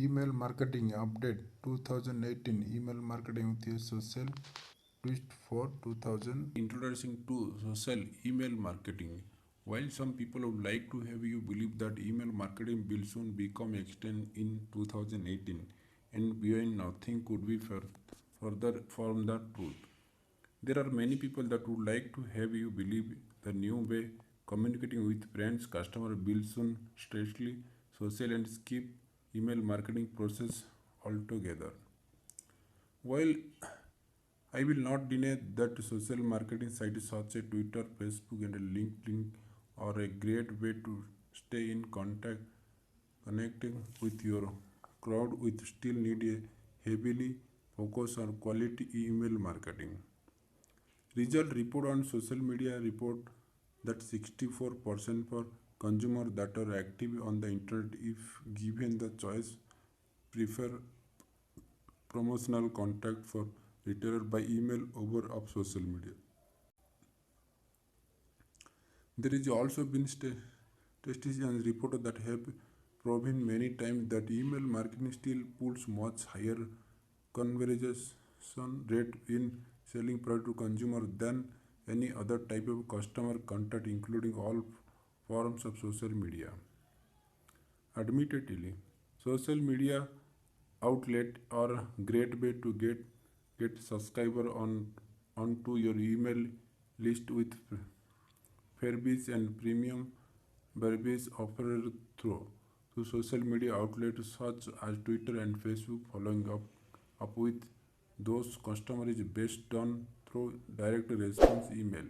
Email marketing update 2018 email marketing with a social twist for 2000. Introducing to social email marketing. While some people would like to have you believe that email marketing will soon become extinct in 2018 and beyond, nothing could be further from the truth. There are many people that would like to have you believe the new way communicating with friends, customer will soon strictly social and skip email marketing process altogether. While I will not deny that social marketing sites such as Twitter, Facebook, and LinkedIn are a great way to stay in contact, connecting with your crowd, with still need a heavily focus on quality email marketing. Result report on social media report that 64% for consumers that are active on the internet, if given the choice, prefer promotional contact for retailer by email over of social media. There is also been statistics and reports that have proven many times that email marketing still pulls much higher conversion rate in selling product to consumer than any other type of customer contact, including all forms of social media. Admittedly, social media outlet are a great way to get subscriber onto your email list with freebies and premium service offered through social media outlets such as Twitter and Facebook. Following up with those customers is best done through direct response email.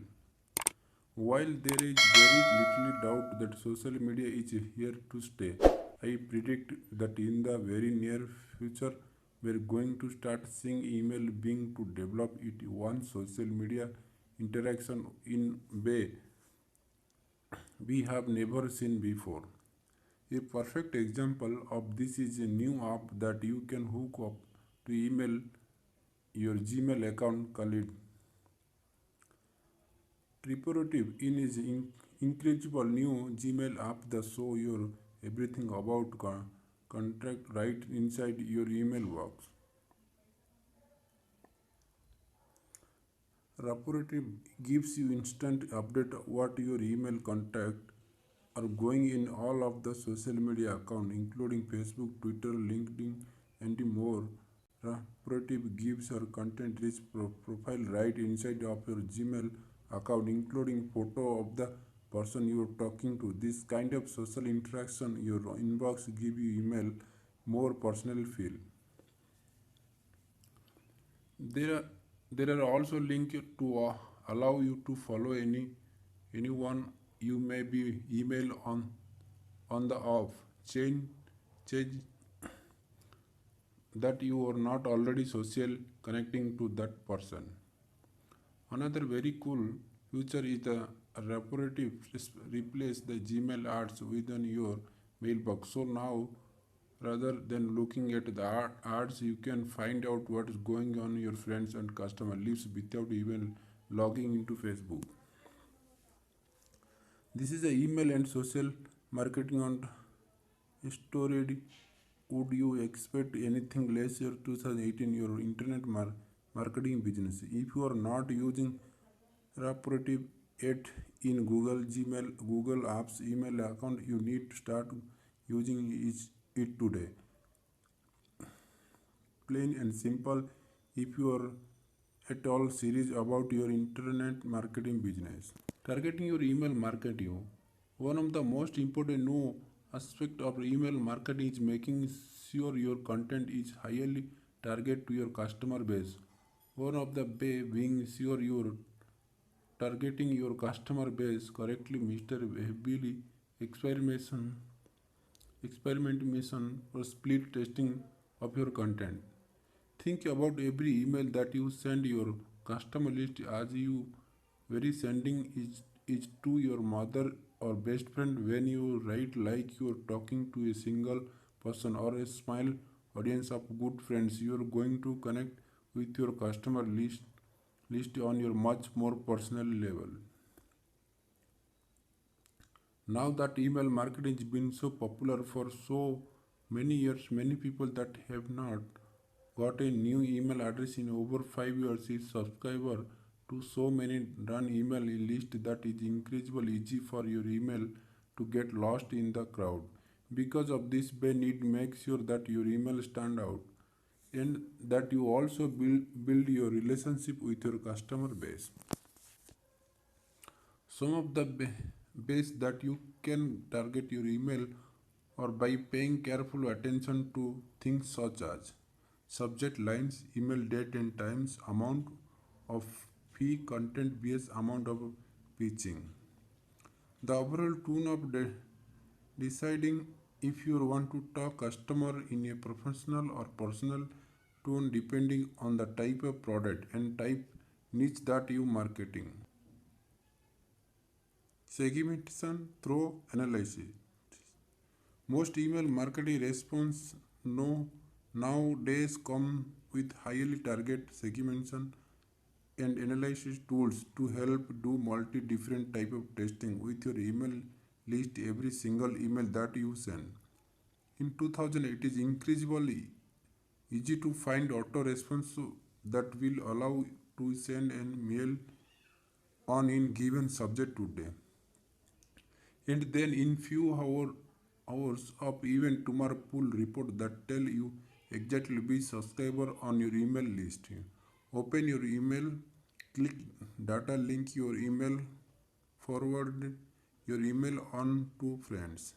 While there is very little doubt that social media is here to stay, I predict that in the very near future we're going to start seeing email being to develop it one social media interaction in way we have never seen before. A perfect example of this is a new app that you can hook up to email your Gmail account called Preparative in his incredible new Gmail app that show your everything about contract right inside your email box. Rapurative gives you instant update what your email contact are going in all of the social media account including Facebook, Twitter, LinkedIn and more. Rapurative gives your content rich profile right inside of your Gmail account including photo of the person you are talking to. This kind of social interaction your inbox give you email more personal feel. There are, there are also links to allow you to follow anyone you may be email on the off chain change that you are not already social connecting to that person. Another very cool feature is the reparative replace the Gmail ads within your mailbox. So now rather than looking at the ads, you can find out what is going on in your friends and customer lives without even logging into Facebook. This is the email and social marketing on story. Would you expect anything less your 2018 your internet marketing business? If you are not using Rapurative yet in Google Gmail, Google Apps email account, you need to start using it today. Plain and simple. If you are at all serious about your internet marketing business. Targeting your email marketing. One of the most important new aspect of email marketing is making sure your content is highly targeted to your customer base. One of the way being sure you are targeting your customer base correctly, Mr. Heavily experimentation, experimentation or split testing of your content. Think about every email that you send your customer list as you very sending is to your mother or best friend when you write like you're talking to a single person or a small audience of good friends. You're going to connect with your customer list on your much more personal level. Now that email marketing has been so popular for so many years. Many people that have not got a new email address in over 5 years is subscriber to so many run email list that is incredible easy for your email to get lost in the crowd. Because of this, they need make sure that your email stand out and that you also build your relationship with your customer base. Some of the base that you can target your email or by paying careful attention to things such as subject lines, email date and times, amount of fee, content base, amount of pitching. The overall tone of deciding if you want to talk customer in a professional or personal tone depending on the type of product and type niche that you marketing. Segmentation through analysis. Most email marketing response no nowadays come with highly target segmentation and analysis tools to help do multi different type of testing with your email list every single email that you send. In 2000 it is increasingly easy to find auto response that will allow to send an mail on in given subject today. And then in few hours of even tomorrow pull report that tell you exactly which subscriber on your email list. Open your email, click data link your email, forward your email on to friends.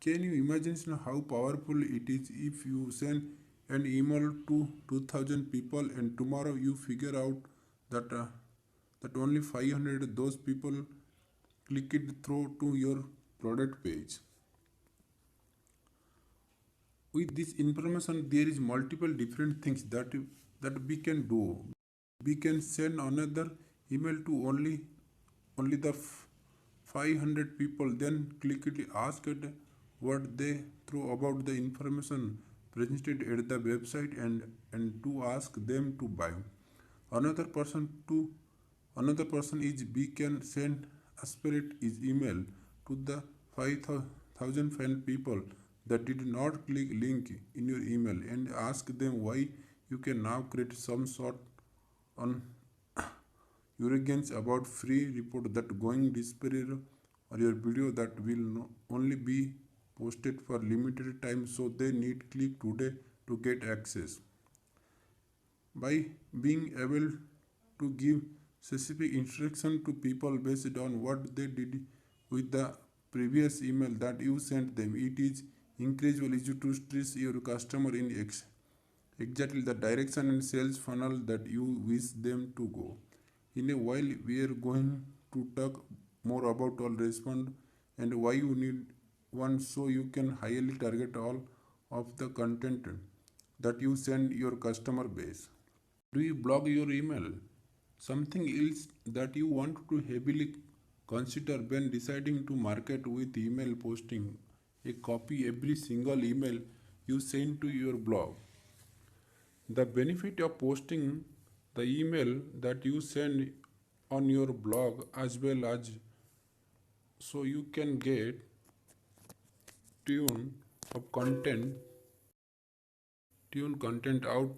Can you imagine how powerful it is if you send an email to 2000 people and tomorrow you figure out that that only 500 of those people click it through to your product page. With this information there is multiple different things that we can do. We can send another email to only the 500 people, then click it, ask it what they throw about the information presented at the website, and to ask them to buy. Another person to another person is we can send aspirate his email to the 5000 fan people that did not click link in your email and ask them why. You can now create some sort on arrogance about free report that going disappear or your video that will only be posted for limited time, so they need click today to get access. By being able to give specific instruction to people based on what they did with the previous email that you sent them, it is incredibly easy to stress your customer in exactly the direction and sales funnel that you wish them to go. In a while, we are going to talk more about all respond and why you need one so you can highly target all of the content that you send your customer base. Do you blog your email? Something else that you want to heavily consider when deciding to market with email posting. A copy every single email you send to your blog. The benefit of posting the email that you send on your blog as well as so you can get tune of content out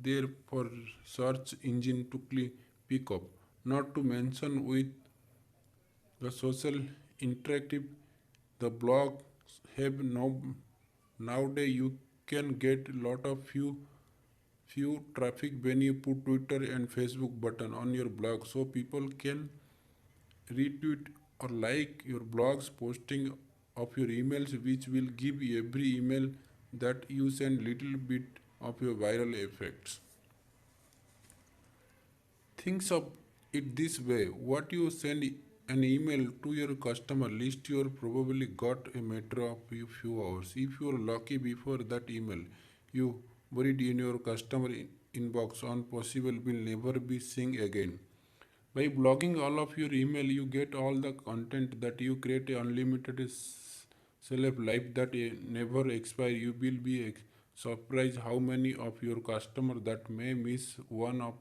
there for search engine to pick up. Not to mention with the social interactive the blogs have nowadays you can get a lot of few traffic when you put Twitter and Facebook button on your blog, so people can retweet or like your blogs posting of your emails, which will give every email that you send little bit of your viral effects. Think of it this way: what you send an email to your customer list, you probably got a matter of a few hours. If you are lucky, before that email, you buried in your customer inbox on possible will never be seen again. By blogging all of your email, you get all the content that you create a unlimited shelf life that never expire. You will be surprised how many of your customers that may miss one of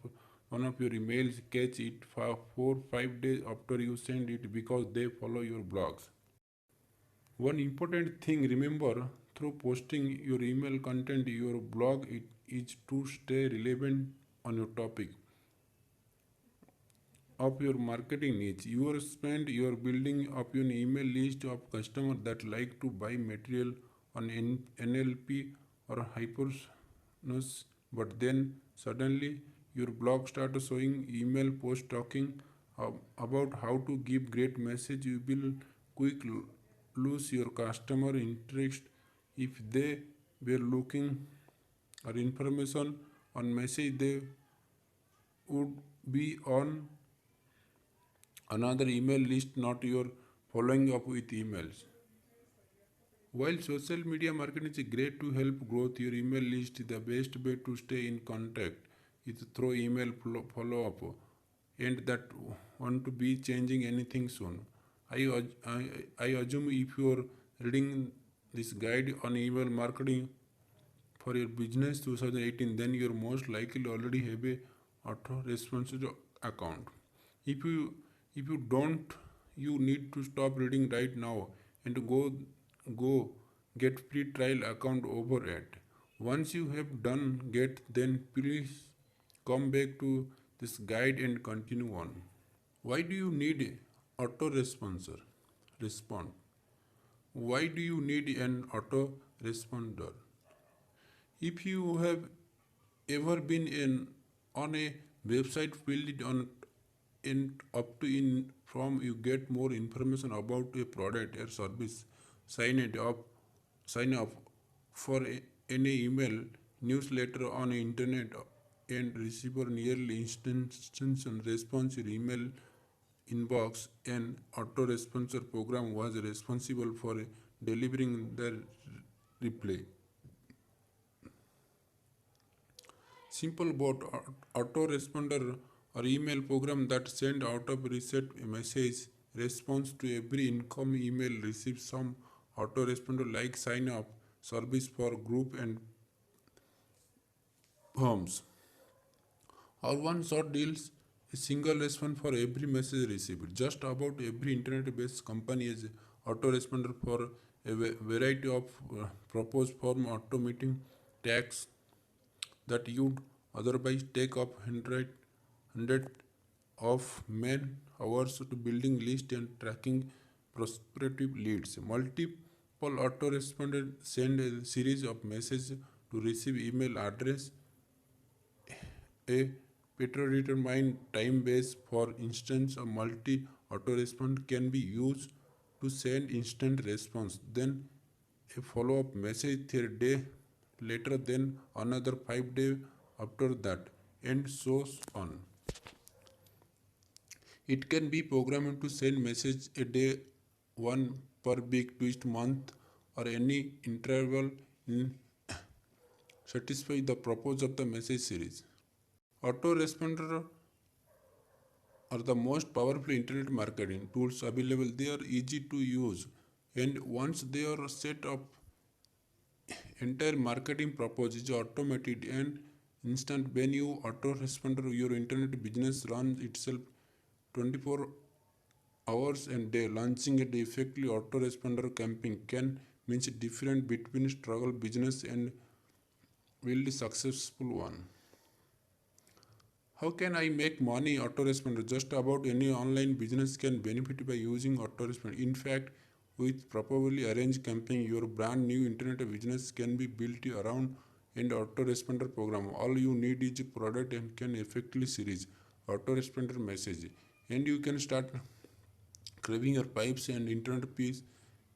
your emails catch it for 4 5 days after you send it because they follow your blogs. One important thing remember through posting your email content, your blog it is to stay relevant on your topic of your marketing needs. You are spend your building up your email list of customers that like to buy material on NLP or hypnosis, but then suddenly your blog starts showing email post talking about how to give great message. You will quick lose your customer interest if they were looking or information on message they would be on another email list, not your following up with emails. While social media marketing is great to help growth your email list, the best way to stay in contact is through email follow up and that want to be changing anything soon. I assume if you are reading this guide on email marketing for your business 2018, then you're most likely already have a auto responsive account. If you don't, you need to stop reading right now and go get free trial account over it. Once you have done get, then please come back to this guide and continue on. Why do you need autoresponder? Respond. Why do you need an autoresponder? If you have ever been on a website filled on in up to in from you get more information about a product or service, sign it up sign up for any email newsletter on the internet and receive a nearly instant response your email inbox. An autoresponder program was responsible for delivering the reply. Simple bot autoresponder or email program that send out of reset message response to every incoming email receives some autoresponder like sign up service for group and forms. Or one shot deals a single response for every message received. Just about every internet-based company is autoresponder for a variety of proposed form automating tasks that you'd otherwise take up hundred of man hours to building list and tracking prospective leads. Multiple autoresponders send a series of messages to receive email address. A predetermined time base, for instance, a multi autorespond can be used to send instant response, then a follow-up message 3 day later, then another 5 day after that, and so on. It can be programmed to send message a day, one per big twist month, or any interval in satisfy the purpose of the message series. Autoresponder are the most powerful internet marketing tools available. They are easy to use, and once they are set up, entire marketing purpose is automated and instant. When you autoresponder, your internet business runs itself 24 hours and day. Launching a effectively autoresponder campaign can mean different between struggle business and build a successful one. How can I make money? Autoresponder. Just about any online business can benefit by using autoresponder. In fact, with properly arranged campaign, your brand new internet business can be built around an autoresponder program. All you need is a product and can effectively series autoresponder message, and you can start craving your pipes and internet piece.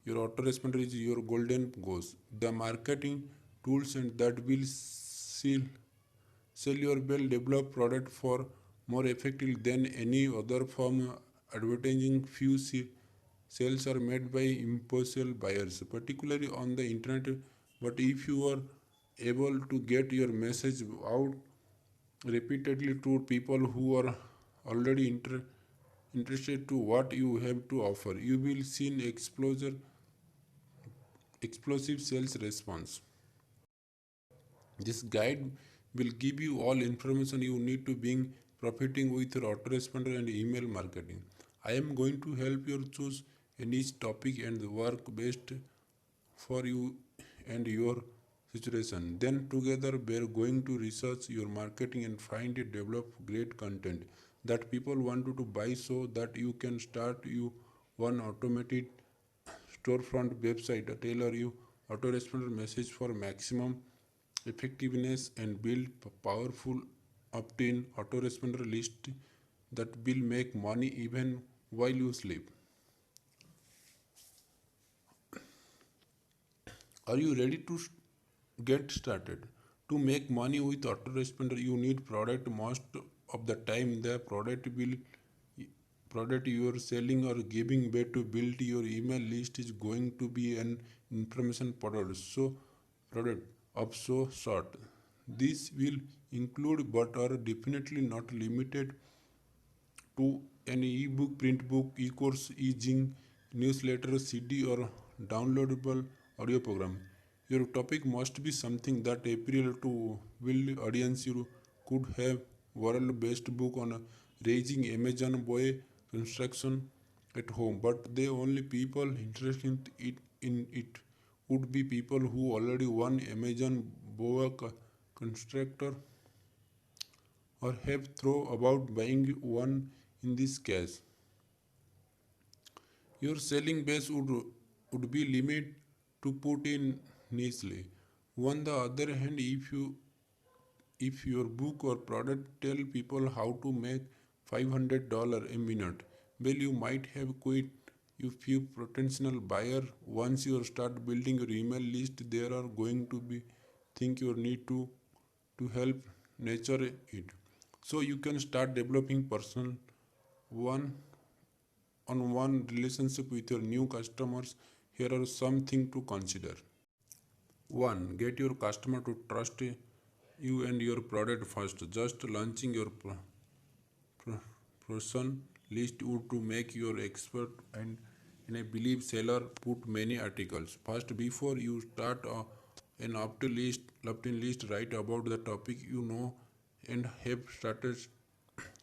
Your autoresponder is your golden goose. The marketing tools and that will sell your well-developed product for more effectively than any other form. Advertising few sales are made by impulsive buyers, particularly on the internet. But if you are able to get your message out repeatedly to people who are already interested to what you have to offer, you will see an explosive sales response. This guide will give you all information you need to begin profiting with your autoresponder and email marketing. I am going to help you choose a niche topic and work best for you and your situation. Then together we're going to research your marketing and find it develop great content that people want to buy so that you can start you one automated storefront website, tailor you autoresponder message for maximum effectiveness and build powerful opt-in autoresponder list that will make money even while you sleep. Are you ready to get started? To make money with autoresponder, you need product. Most of the time, the product you are selling or giving away to build your email list is going to be an information product of so sort. This will include but are definitely not limited to an ebook, print book, e-course, e-zing, newsletter, CD, or downloadable audio program. Your topic must be something that appeal to build audience. You could have world-based book on raising Amazon boy construction at home, but the only people interested in it would be people who already won Amazon boa constructor or have thought about buying one. In this case, your selling base would be limited to put in nicely. On the other hand, if your book or product tell people how to make $500 a minute, well, you might have quite a few potential buyer. Once you start building your email list, there are going to be think you need to help nurture it. So you can start developing personal one on one relationship with your new customers. Here are some things to consider. 1. Get your customer to trust you and your product first. Just launching your person list would to make your expert and I believe seller put many articles. First, before you start an opt-in list, write about the topic you know and have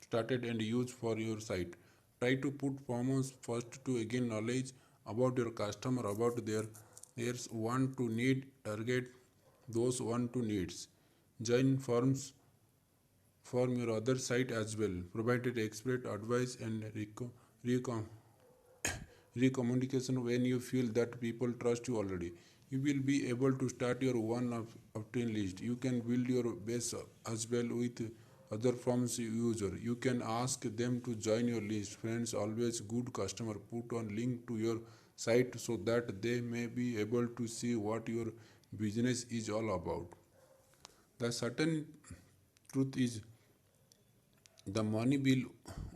started and use for your site. Try to put forms first to gain knowledge about your customer, about their want to need, target those want to needs. Join forms from your other site as well. Provided expert advice and recom- recommunication when you feel that people trust you already. You will be able to start your one of 10 list. You can build your base as well with other forms user. You can ask them to join your list. Friends always good customer put on link to your site so that they may be able to see what your business is all about. The certain truth is the money will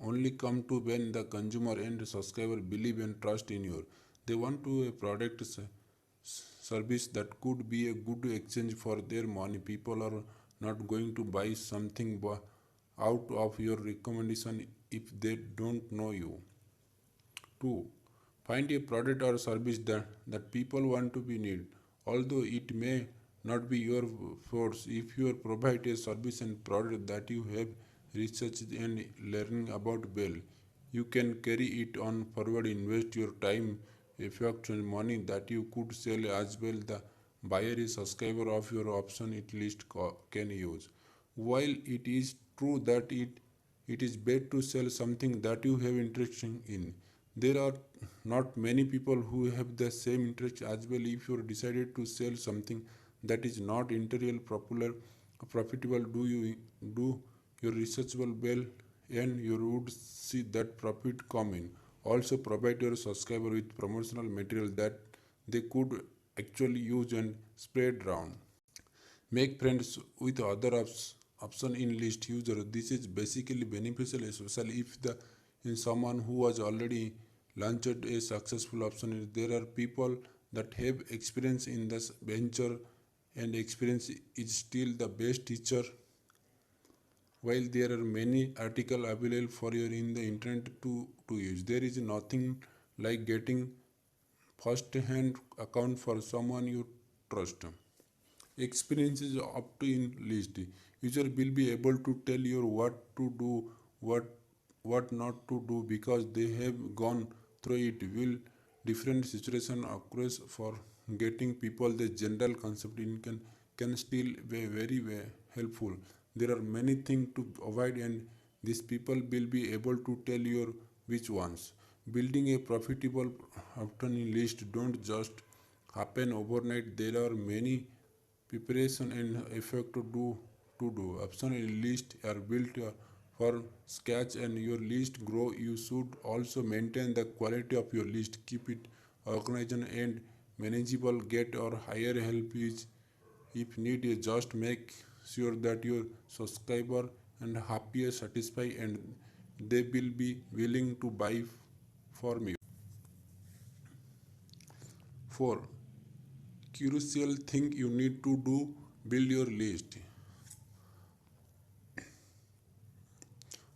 only come to when the consumer and subscriber believe and trust in you. They want to a product service that could be a good exchange for their money. People are not going to buy something out of your recommendation if they don't know you. 2. Find a product or service that people want to be need. Although it may not be your force, if you provide a service and product that you have researched and learning about well, you can carry it on forward, invest your time, effort and money that you could sell as well. The buyer is subscriber of your option it list can use. While it is true that it is better to sell something that you have interest in, there are not many people who have the same interest as well. If you decided to sell something that is not entirely popular, profitable, do your research well and you would see that profit come in. Also provide your subscriber with promotional material that they could actually use and spread around. Make friends with other option in list user. This is basically beneficial, especially if the in someone who has already launched a successful option. There are people that have experience in this venture, and experience is still the best teacher. While there are many articles available for you in the internet to use, there is nothing like getting first-hand account for someone you trust. Experience is up to in list. User will be able to tell you what to do, what not to do because they have gone through it. Will different situation occurs for getting people the general concept can still be very helpful. There are many things to avoid, and these people will be able to tell you which ones. Building a profitable opportunity list don't just happen overnight. There are many preparation and effort to do. Option list are built for sketch, and your list grow. You should also maintain the quality of your list. Keep it organized and manageable. Get or hire help is if need. Just make sure that your subscriber and happy, satisfied, and they will be willing to buy from you. 4. Crucial thing you need to do: build your list.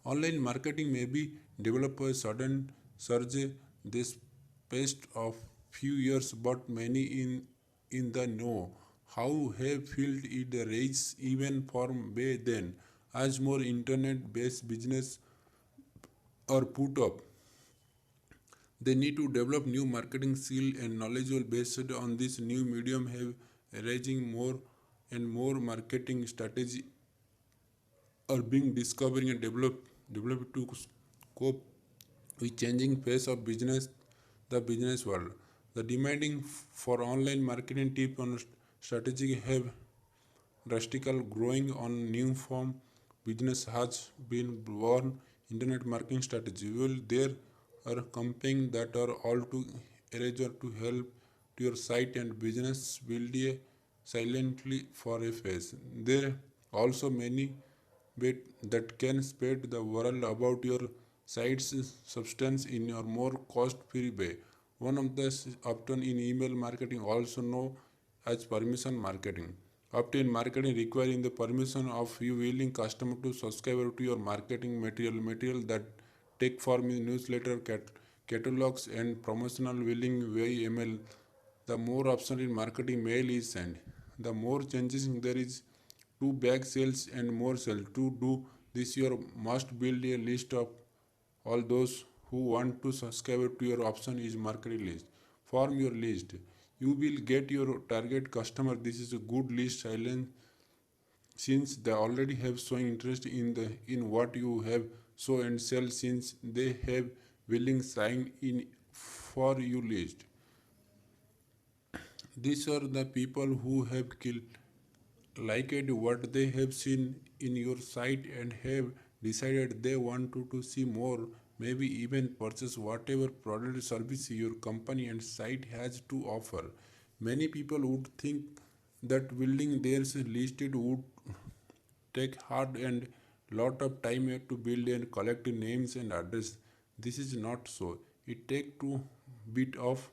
Online marketing may be developed a sudden surge this past of few years, but many in the know how have felt it rise even from way then. As more internet-based business are put up, they need to develop new marketing skill and knowledge based on this new medium. Have rising more and more marketing strategy are being discovered and developed to cope with changing pace of the business world. The demanding for online marketing tips on strategy have drastically growing on new form business has been born. Internet marketing strategy. Well, there are companies that are all to eraser to help to your site and business build a silently for a face. There also many way that can spread the word about your site's substance in your more cost-free way. One of the often in email marketing, also known as permission marketing. Often marketing requiring the permission of you willing customer to subscribe to your marketing material that take form in newsletter, catalogs, and promotional willing via email. The more option in marketing mail is sent, the more changes there is to bag sales and more sales. To do this, you must build a list of all those who want to subscribe to your option is marketing list. Form your list. You will get your target customer. This is a good list silent since they already have showing interest in what you have show and sell since they have willing sign in for you list. These are the people who have liked what they have seen in your site and have decided they want to see more, maybe even purchase whatever product or service your company and site has to offer. Many people would think that building theirs listed would take hard and lot of time to build and collect names and address. This is not so. It take two bit of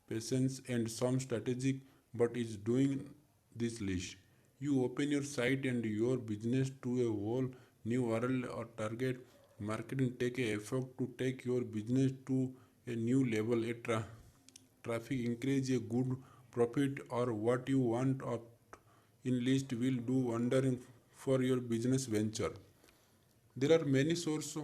patience and some strategic, but is doing this list. You open your site and your business to a whole new world or target marketing take a effort to take your business to a new level. Traffic increase a good profit or what you want of in list will do wonder for your business venture. There are many sources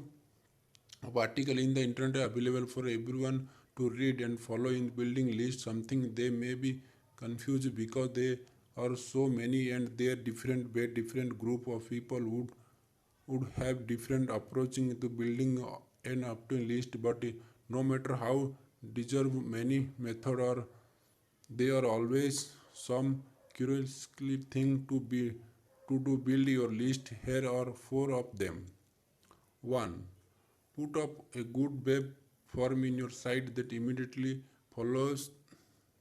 of article in the internet available for everyone to read and follow in building list. Something they may be confused because they are so many and they are different way different group of people would have different approaching to building an up to list, but no matter how deserve many method or they are always some curiously thing to do build your list. Here are four of them. 1. Put up a good web form in your site that immediately follows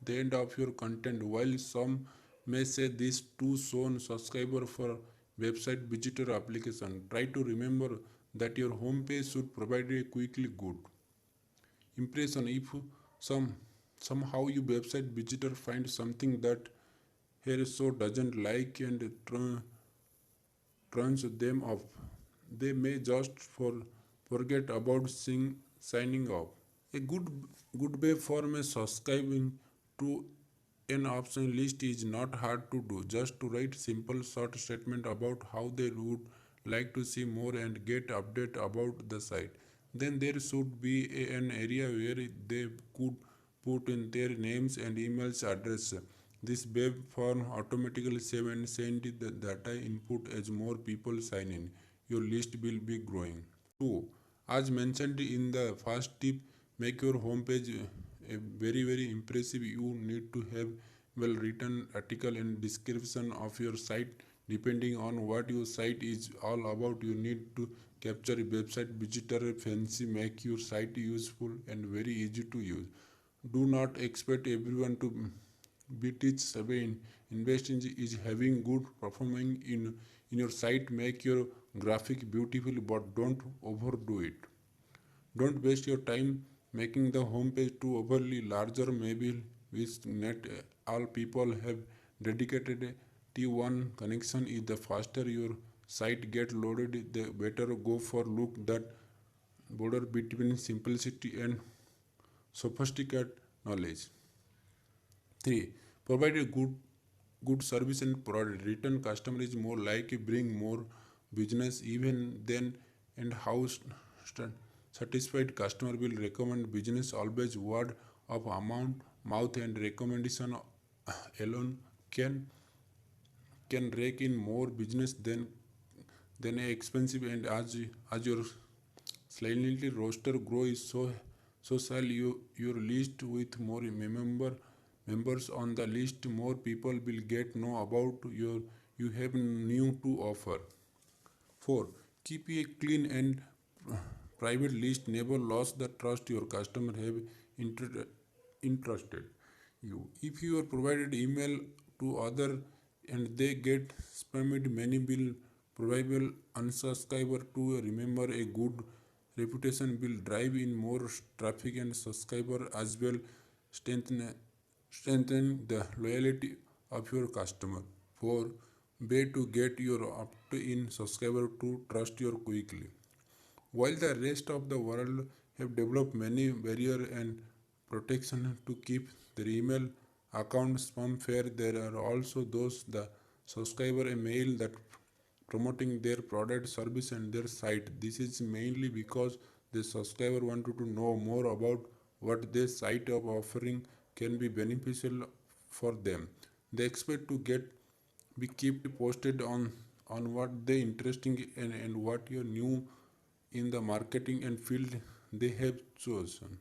the end of your content. While some may say this too soon, subscriber for website visitor application. Try to remember that your homepage should provide a quickly good impression. If some somehow your website visitor find something that here so doesn't like and turns them off, they may just forget about signing off. A good way for me subscribing to an option list is not hard to do. Just to write simple short statement about how they would like to see more and get update about the site. Then there should be an area where they could put in their names and emails address. This web form automatically save and send the data input as more people sign in. Your list will be growing. 2. As mentioned in the first tip, make your homepage a very impressive. You need to have well written article and description of your site. Depending on what your site is all about, you need to capture website visitor fancy, make your site useful and very easy to use. Do not expect everyone to be teach savvy. Invest in is having good performing in your site. Make your graphic beautiful, but don't overdo it. Don't waste your time making the homepage too overly larger. Maybe with net all people have dedicated T1 connection. Is the faster your site get loaded, the better. Go for look that border between simplicity and sophisticated knowledge. 3. Provide a good service and product. Return customer is more like bring more business even then, and how satisfied customer will recommend business. Always word of amount mouth and recommendation alone can rake in more business than a expensive. And as your slightly roster grow is so shall your list. With more members on the list, more people will get know about you have new to offer. 4. Keep a clean and private list. Never lose the trust your customer have entrusted you. If you are provided email to other and they get spammed, many will probable unsubscriber to. Remember, a good reputation will drive in more traffic and subscriber as well. Strengthen strengthen the loyalty of your customer. 4. Way to get your opt-in subscriber to trust you quickly. While the rest of the world have developed many barriers and protection to keep their email account spam fair, there are also those the subscriber a mail that promoting their product, service, and their site. This is mainly because the subscriber wanted to know more about what their site of offering can be beneficial for them. They expect to get be kept posted on what they interesting and what you new in the marketing and field they have chosen.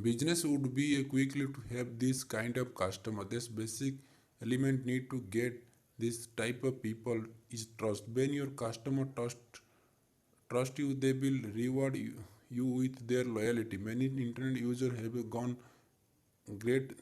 Business would be a quickly to have this kind of customer. This basic element need to get this type of people is trust. When your customer trust you, they will reward you with their loyalty. Many internet users have gone great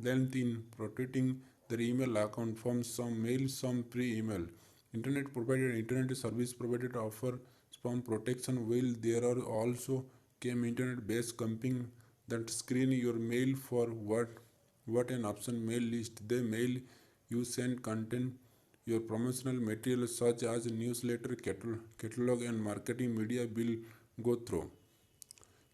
length in protecting their email account from some mail, some pre-email. Internet provider, internet service provider offer spam protection. While there are also came internet-based company that screen your mail for what an option mail list. They mail you send content your promotional material such as newsletter, catalog, and marketing media will go through.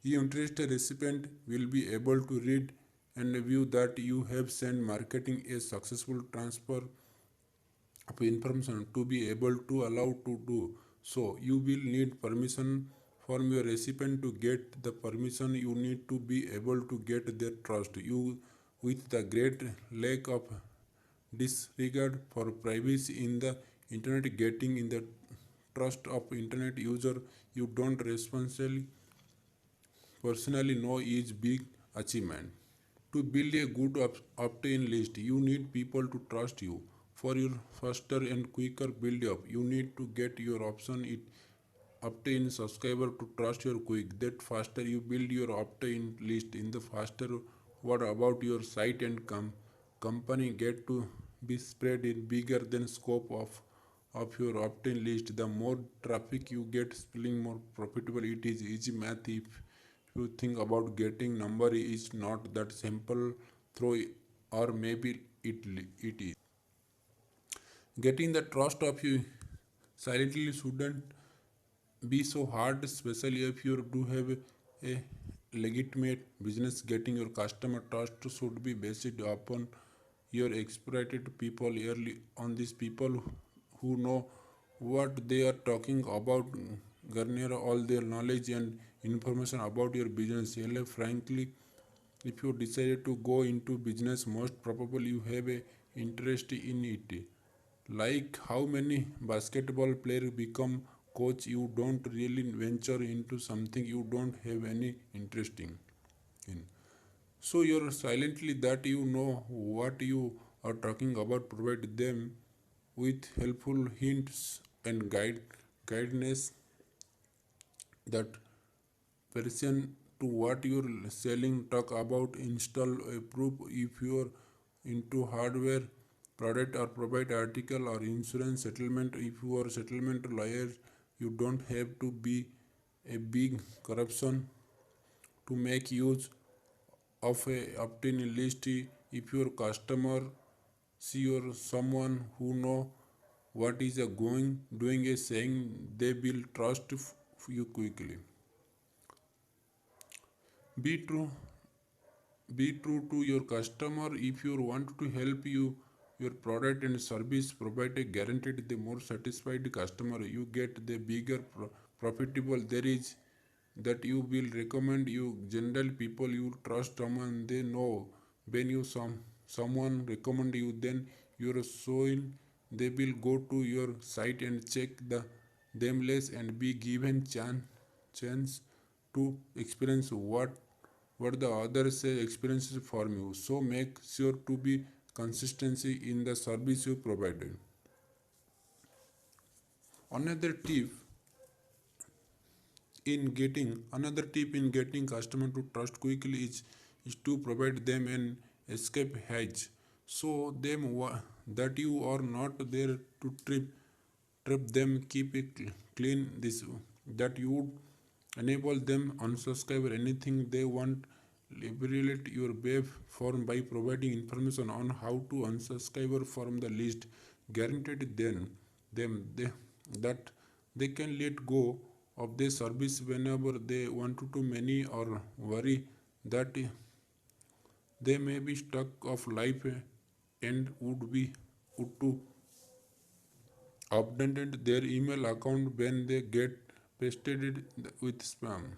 The interested recipient will be able to read and view that you have sent. Marketing a successful transfer of information. To be able to allow to do so, you will need permission from your recipient. To get the permission, you need to be able to get their trust. You with the great lack of disregard for privacy in the internet, getting in the trust of internet user you don't responsibly personally know is big achievement. To build a good opt-in list, you need people to trust you. For your faster and quicker build up, you need to get your option it opt-in subscriber to trust your quick. That faster you build your opt-in list, in the faster what about your site and company get to be spread in bigger than scope of your opt-in list. The more traffic you get, spilling more profitable. It is easy math if you think about getting number is not that simple through, or maybe it is. Getting the trust of you silently shouldn't be so hard, especially if you do have a legitimate business. Getting your customer trust should be based upon your experimented people early on. These people who know what they are talking about, garner all their knowledge and information about your business. Frankly, If you decided to go into business, most probably you have a interest in it. Like how many basketball players become coach, you don't really venture into something you don't have any interest in. So you're silently that you know what you are talking about, provide them with helpful hints and guidance that person to what you're selling. Talk about install a proof if you're into hardware product, or provide article or insurance settlement if you are settlement lawyer. You don't have to be a big corruption to make use of a obtain a list. If your customer see or someone who know what is a going doing a saying, they will trust you quickly. Be true be true to your customer. If you want to help your product and service provide a guaranteed, the more satisfied customer you get, the bigger profitable there is that you will recommend you. General people you trust someone they know. When you someone recommend you, then you're showing they will go to your site and check them less and be given chance to experience what the others say experiences from you. So make sure to be consistency in the service you provided. Another tip another tip in getting customer to trust quickly is to provide them an escape hatch, so that you are not there to trip them. Keep it clean this that you would enable them unsubscribe anything they want. Liberate your web form by providing information on how to unsubscribe from the list. Guaranteed then that they can let go of the service whenever they want to. Many or worry that they may be stuck of life and would to update their email account when they get pested with spam.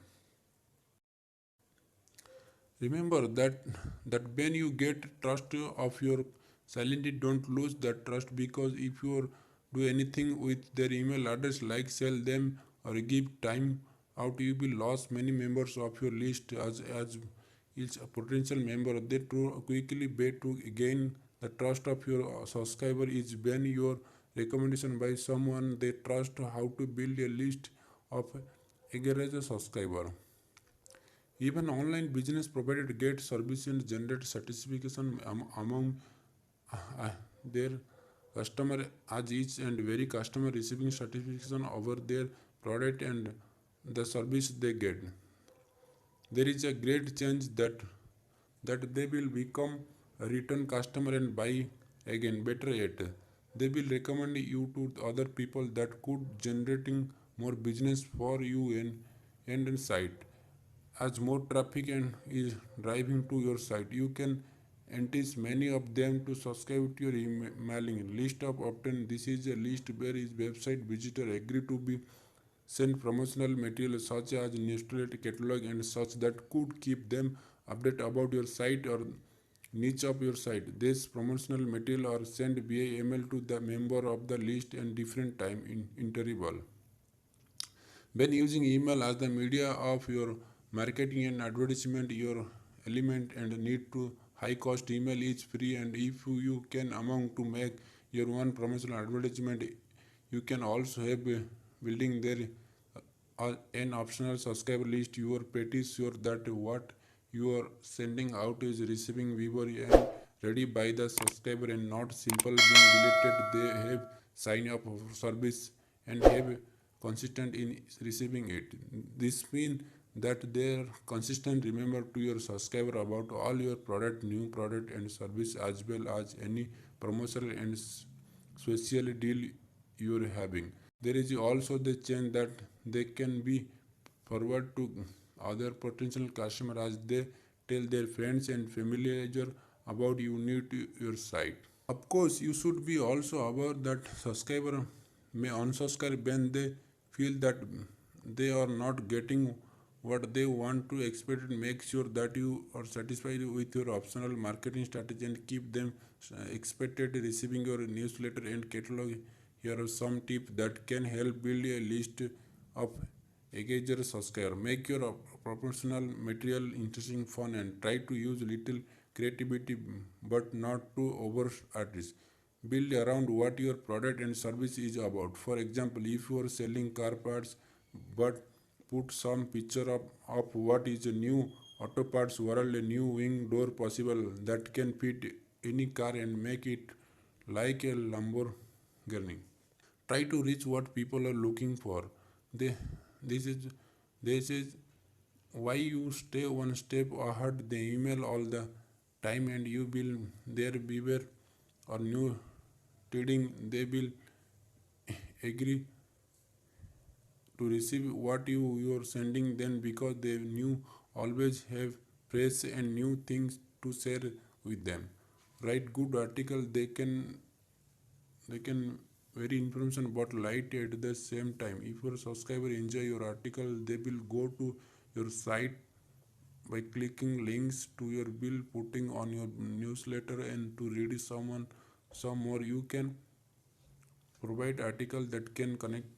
Remember that when you get trust of your silently, don't lose that trust, because if you do anything with their email address like sell them or give time out, you will lose many members of your list as each potential member. They too quickly bet to gain the trust of your subscriber is when your recommendation by someone they trust how to build a list of aggregate subscriber. Even online business provided get service and generate satisfaction among uh, their customer, as each and very customer receiving satisfaction over their product and the service they get. There is a great chance that they will become a return customer and buy again. Better yet, they will recommend you to other people that could generating more business for you and site. As more traffic and is driving to your site, you can entice many of them to subscribe to your emailing list of often. This is a list where is website visitor agree to be sent promotional material such as newsletter, catalog and such that could keep them update about your site or niche of your site. This promotional material are sent via email to the member of the list and different time in interval. When using email as the media of your marketing and advertisement, your element and need to high cost email is free, and if you can amount to make your one promotional advertisement, you can also have building there an optional subscriber list. You are pretty sure that what you are sending out is receiving viewer and ready by the subscriber and not simple being deleted. They have sign up for service and have consistent in receiving it. This means that they are consistent remember to your subscriber about all your product, new product and service, as well as any promotional and special deal you are having. There is also the chance that they can be forward to other potential customer as they tell their friends and familiar about you new to your site. Of course, you should be also aware that subscriber may unsubscribe when they feel that they are not getting what they want to expect. Make sure that you are satisfied with your optional marketing strategy and keep them expected receiving your newsletter and catalog. Here are some tips that can help build a list of engaged subscribers. Make your promotional material interesting, fun, and try to use little creativity but not to over artists. Build around what your product and service is about. For example, if you are selling car parts, but put some picture of what is a new auto parts world, a new wing door possible that can fit any car and make it like a Lamborghini. Try to reach what people are looking for. They, this is this is why you stay one step ahead. They email all the time and you will there beware or new trading. They will agree to receive what you are sending them because they knew always have fresh and new things to share with them. Write good article. They can very information but light at the same time. If your subscriber enjoy your article, they will go to your site by clicking links to your bill, putting on your newsletter and to read some more. You can provide article that can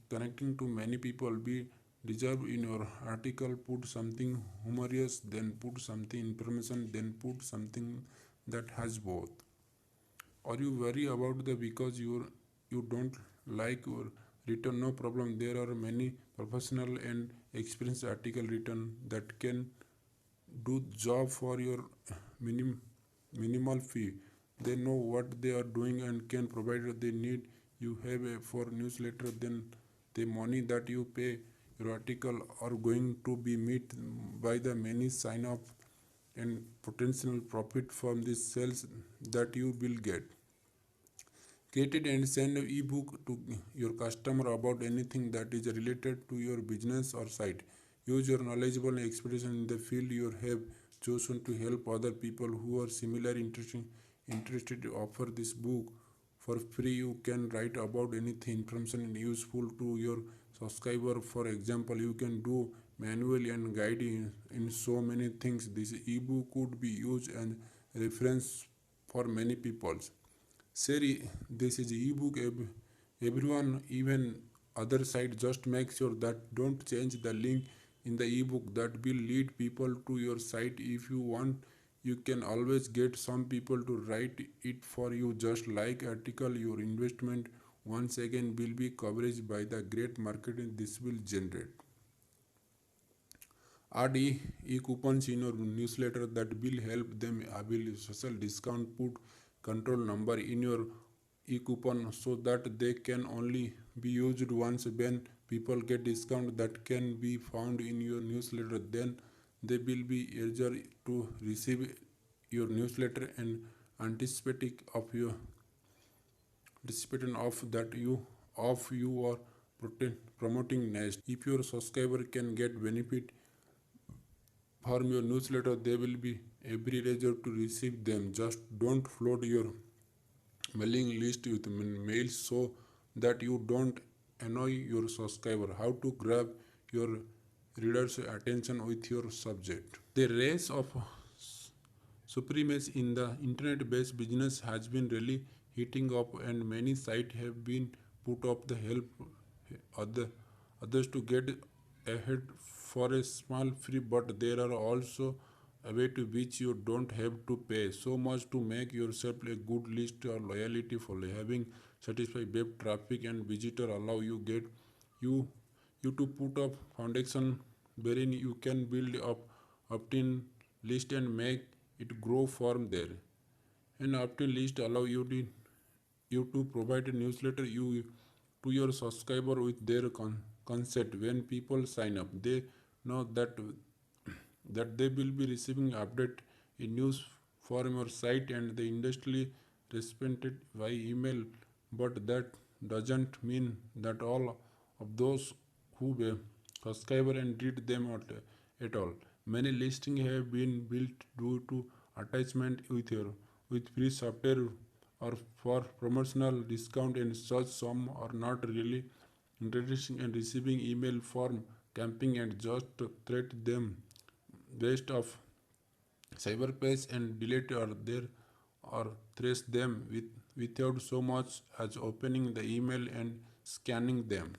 connecting to many people. Be deserve in your article. Put something humorous, then put something information, then put something that has both. Or you worry about the because you don't like your written? No problem, there are many professional and experienced article written that can do job for your minimal fee. They know what they are doing and can provide what they need. You have a for newsletter, then the money that you pay your article are going to be met by the many sign up and potential profit from these sales that you will get. Create it and send an ebook to your customer about anything that is related to your business or site. Use your knowledgeable and expertise in the field you have chosen to help other people who are similar interested to offer this book for free. You can write about anything information useful to your subscriber. For example, you can do manual and guide in so many things. This ebook could be used and reference for many people. Siri, this is ebook. Everyone, even other side, just make sure that don't change the link in the ebook that will lead people to your site. If you want, you can always get some people to write it for you. Just like article, your investment once again will be coverage by the great marketing this will generate. Add e-coupons in your newsletter that will help them avail special discount. Put control number in your e-coupon so that they can only be used once. When people get discount that can be found in your newsletter, then they will be eager to receive your newsletter and anticipating of your anticipating of you are promoting next. If your subscriber can get benefit from your newsletter, they will be every leisure to receive them. Just don't flood your mailing list with mails so that you don't annoy your subscriber. How to grab your readers' attention with your subject. The race of supremacy in the internet-based business has been really heating up, and many sites have been put up the help other, others to get ahead for a small fee. But there are also a way to which you don't have to pay so much to make yourself a good list or loyalty for having satisfied web traffic and visitor allow you you to put up foundation wherein you can build up opt-in list and make it grow from there. An opt-in list allow you to provide a newsletter you to your subscriber with their consent. When people sign up, they know that they will be receiving update in news from your site and the industry responded by email. But that doesn't mean that all of those who were subscriber and read them at all. Many listings have been built due to attachment with free software or for promotional discount and such. Some are not really interesting and receiving email from camping and just threat them based of cyberpage and delete or trace them without so much as opening the email and scanning them.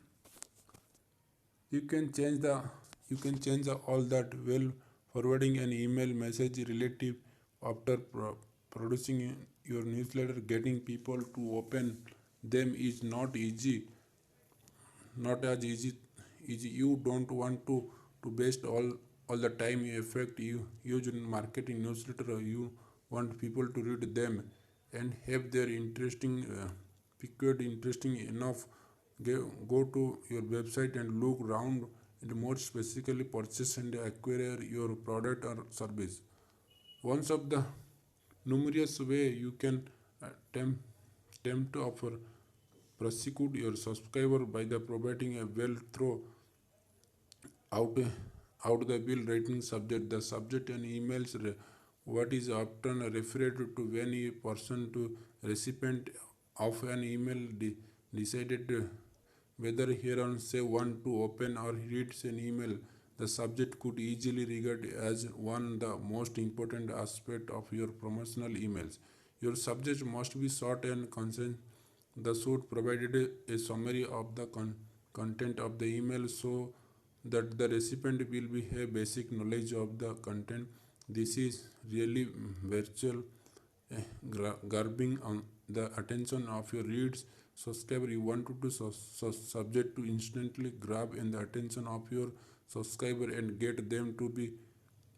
You can change the all that while forwarding an email message relative after producing your newsletter. Getting people to open them is not as easy. You don't want to waste all the time you effect you use in marketing newsletter. You want people to read them and have their interesting enough. Go to your website and look around and more specifically purchase and acquire your product or service. One of the numerous way you can attempt to offer prosecute your subscriber by the providing a well throw out out the bill writing subject. The subject and emails what is often referred to when a person to recipient of an email decided whether he or say want to open or reads an email. The subject could easily regard as one the most important aspect of your promotional emails. Your subject must be short and concise. The suit provided a summary of the content of the email so that the recipient will be a basic knowledge of the content. This is really virtual grabbing on the attention of your readers subscriber. You want to subject to instantly grab in the attention of your subscriber and get them to be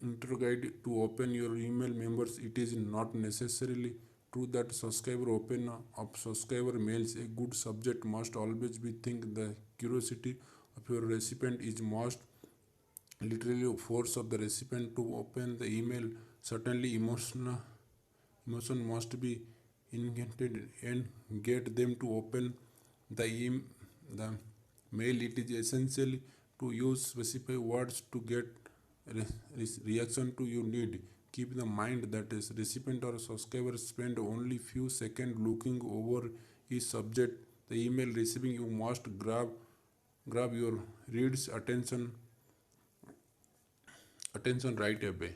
interrogated to open your email members. It is not necessarily true that subscriber open of subscriber mails. A good subject must always be think the curiosity of your recipient is most literally force of the recipient to open the email. Certainly emotion must be injected and get them to open the mail. It is essential to use specific words to get reaction to you need. Keep in mind that a recipient or subscriber spend only few seconds looking over each subject. The email receiving you must grab your readers attention right away.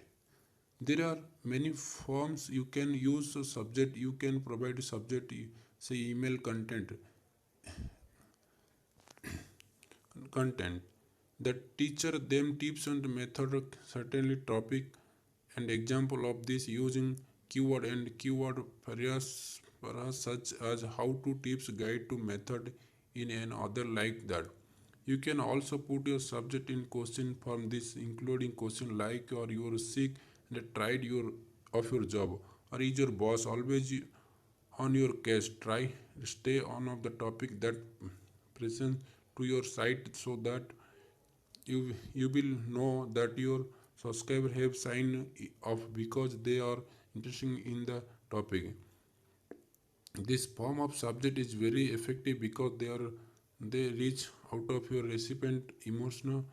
There are many forms you can use. So subject you can provide subject say email content that teacher them tips and method certainly topic and example of this using keyword and keyword phrases such as how to tips guide to method in an other like that. You can also put your subject in question form this including question like or you are sick and tried your of your job or is your boss always on your case. Try stay on of the topic that present to your site so that you will know that your subscriber have signed off because they are interested in the topic. This form of subject is very effective because they reach out of your recipient emotional.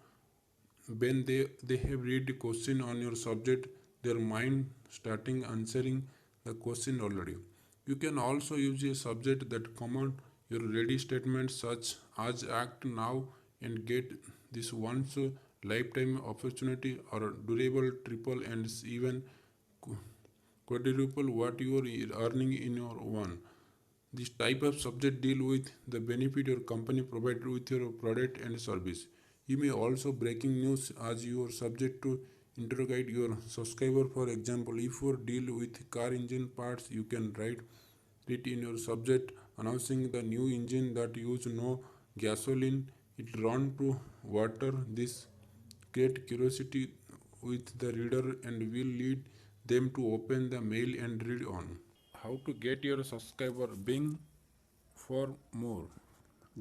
When they have read the question on your subject, their mind starting answering the question already. You can also use a subject that command your ready statement such as act now and get this once a lifetime opportunity or durable triple and even quadruple what you are earning in your one. This type of subject deal with the benefit your company provided with your product and service. You may also breaking news as your subject to interrogate your subscriber. For example, if you deal with car engine parts, you can write it in your subject announcing the new engine that use no gasoline. It run to water. This create curiosity with the reader and will lead them to open the mail and read on. How to get your subscriber being for more.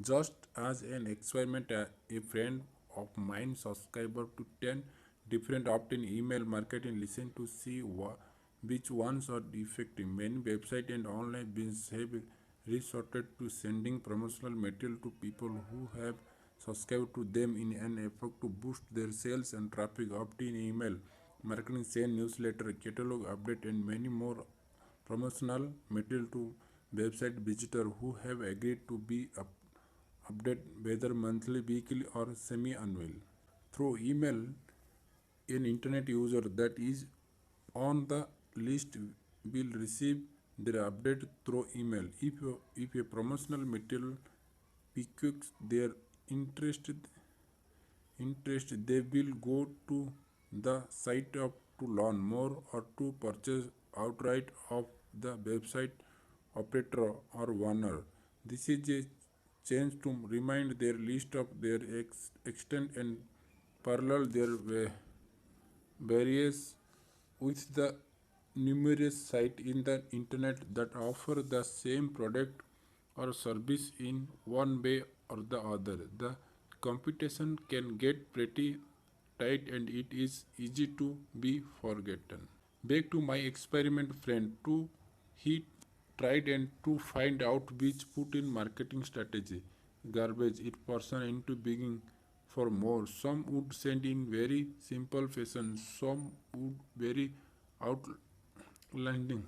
Just as an experiment, a friend of mine subscriber to 10 different opt-in email marketing listen to see which ones are effective. Many websites and online businesses have resorted to sending promotional material to people who have subscribed to them in an effort to boost their sales and traffic. Opt-in email marketing, send newsletter, catalog update, and many more promotional material to website visitors who have agreed to be update whether monthly, weekly, or semi-annual. through email. An internet user that is on the list will receive their update through email. If a promotional material piques their interest, they will go to the site to learn more or to purchase outright of the website operator or owner. This is a chance to remind their list of their extent and parallel their various with the numerous sites in the internet that offer the same product or service in one way or the other. The competition can get pretty tight and it is easy to be forgotten. Back to my experiment friend too, he tried and to find out which put in marketing strategy garbage it person into begging for more. Some would send in very simple fashion, some would very outlanding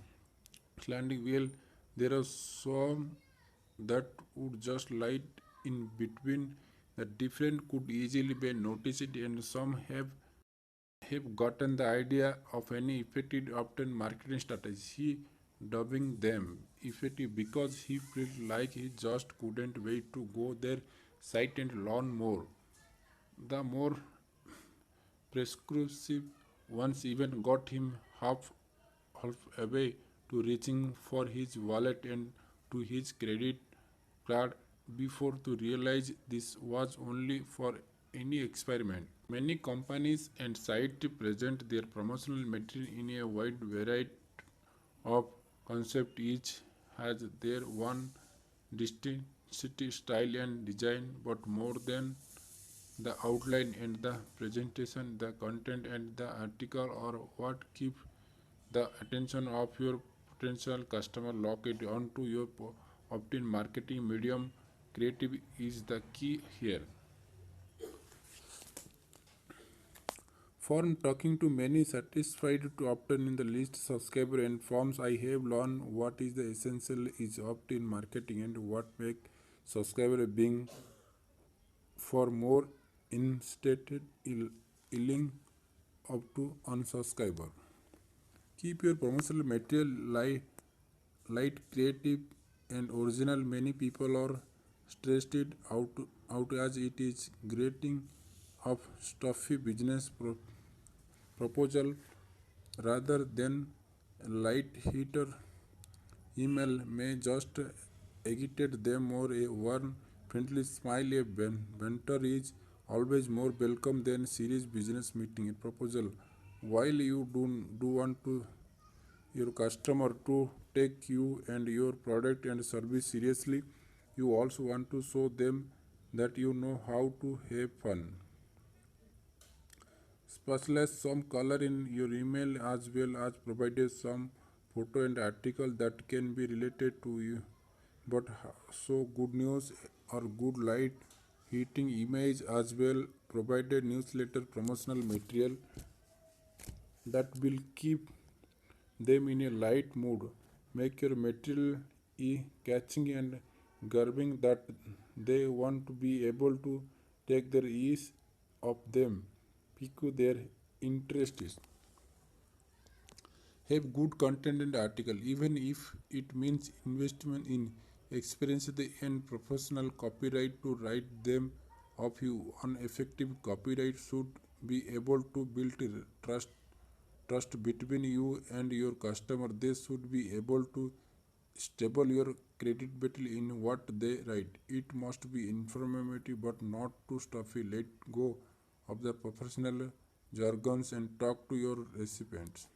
landing well. There are some that would just light in between. The difference could easily be noticed and some have gotten the idea of any effective often marketing strategy. He dubbing them effective because he felt like he just couldn't wait to go their site and learn more. The more prescriptive ones even got him half away to reaching for his wallet and to his credit card before to realize this was only for any experiment. Many companies and sites present their promotional material in a wide variety of concepts. Each has their one distinct style and design, but more than the outline and the presentation, the content and the article are what keep the attention of your potential customer locked onto your opt-in marketing medium. Creative is the key here. From talking to many satisfied to opt-in in the list subscriber and forms, I have learned what is the essential is opt-in marketing and what make subscriber being for more instead illing up to unsubscriber. Keep your promotional material light, creative, and original. Many people are stressed out as it is grating of stuffy business proposal rather than light heater email may just agitate them or a warm, friendly smile. A banter is always more welcome than serious business meeting. A proposal. While you do want to your customer to take you and your product and service seriously, you also want to show them that you know how to have fun. Specialize some color in your email as well as provided some photo and article that can be related to you. But so good news or good light heating image as well provided newsletter promotional material that will keep them in a light mood. Make your material catching and grabbing that they want to be able to take their ease of them, pick their interests. Have good content and article, even if it means investment in experienced and professional copyright to write them of you. An effective copyright should be able to build trust between you and your customer. They should be able to stable your credibility in what they write. It must be informative but not too stuffy. Let go of the professional jargons and talk to your recipients.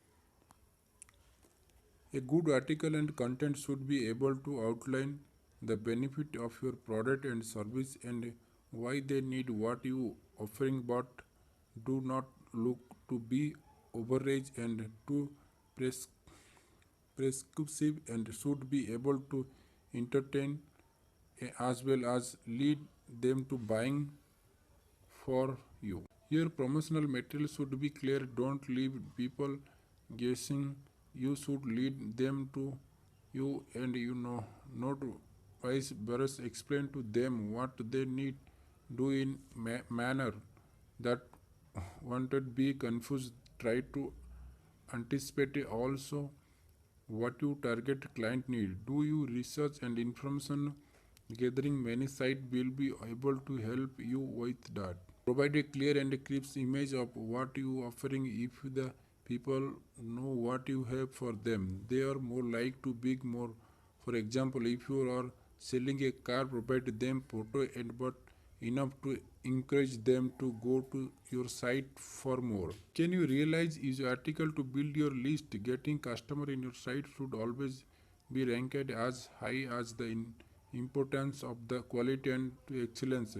A good article and content should be able to outline the benefit of your product and service and why they need what you offering, but do not look to be overage and too pres- prescriptive and should be able to entertain as well as lead them to buying for you. Your promotional material should be clear. Don't leave people guessing. You should lead them to you and you know not vice versa. Explain to them what they need do in manner that wanted be confused, try to anticipate also what your target client need. Do you research and information gathering? Many sites will be able to help you with that. Provide a clear and crisp image of what you offering. If the people know what you have for them, they are more like to big more. For example, if you are selling a car, provide them photo and but enough to encourage them to go to your site for more. Can you realize is article to build your list? Getting customer in your site should always be ranked as high as the importance of the quality and excellence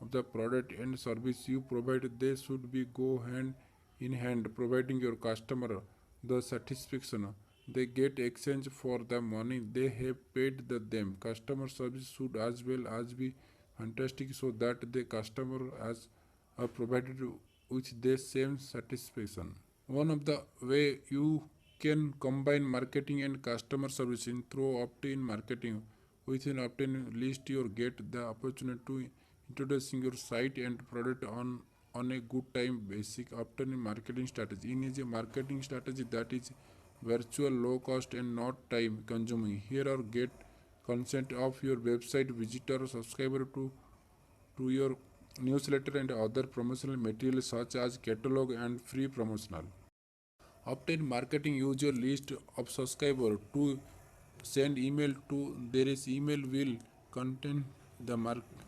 of the product and service you provide. They should be go hand in hand, providing your customer the satisfaction they get exchange for the money they have paid them. Customer service should as well as be fantastic so that the customer as are provided with the same satisfaction. One of the way you can combine marketing and customer service in through opt-in marketing. Within opt-in list, you get the opportunity to introducing your site and product on a good time basic opt-in marketing strategy. In is a marketing strategy that is virtual, low cost and not time consuming. Here are get consent of your website visitor subscriber to your newsletter and other promotional materials such as catalog and free promotional. Obtain marketing use your list of subscriber to send email to there is email will contain the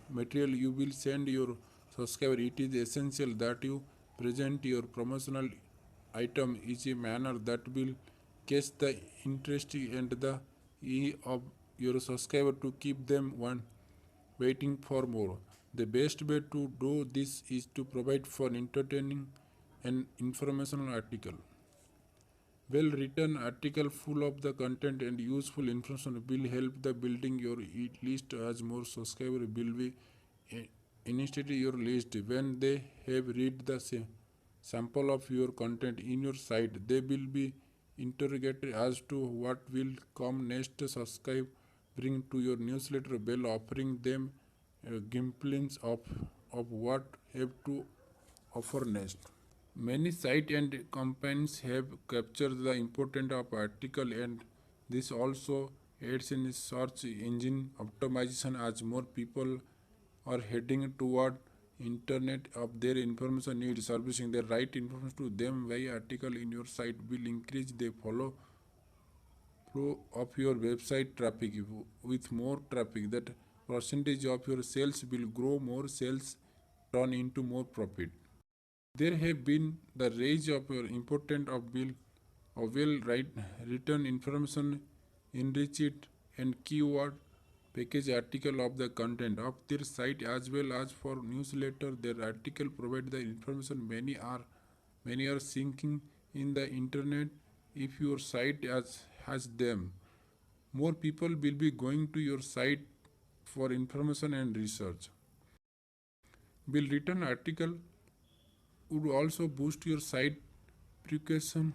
material you will send your subscriber. It is essential that you present your promotional item in a manner that will catch the interest and the of your subscriber to keep them waiting for more. The best way to do this is to provide for entertaining and informational article. Well written article full of the content and useful information will help the building your list as more subscriber will be initiate your list. When they have read the sample of your content in your site, they will be interrogated as to what will come next. Subscribe bring to your newsletter bell offering them a glimpse of what have to offer next. Many sites and companies have captured the importance of article and this also aids in search engine optimization as more people are heading toward internet of their information needs. Servicing the right information to them via article in your site will increase the flow of your website traffic. With more traffic, that percentage of your sales will grow. More sales turn into more profit. There have been the rise of important of well written information, enriched and keyword package article of the content of their site as well as for newsletter. Their article provide the information many are seeking in the internet. If your site has them, more people will be going to your site for information and research. Will written article would also boost your site reputation.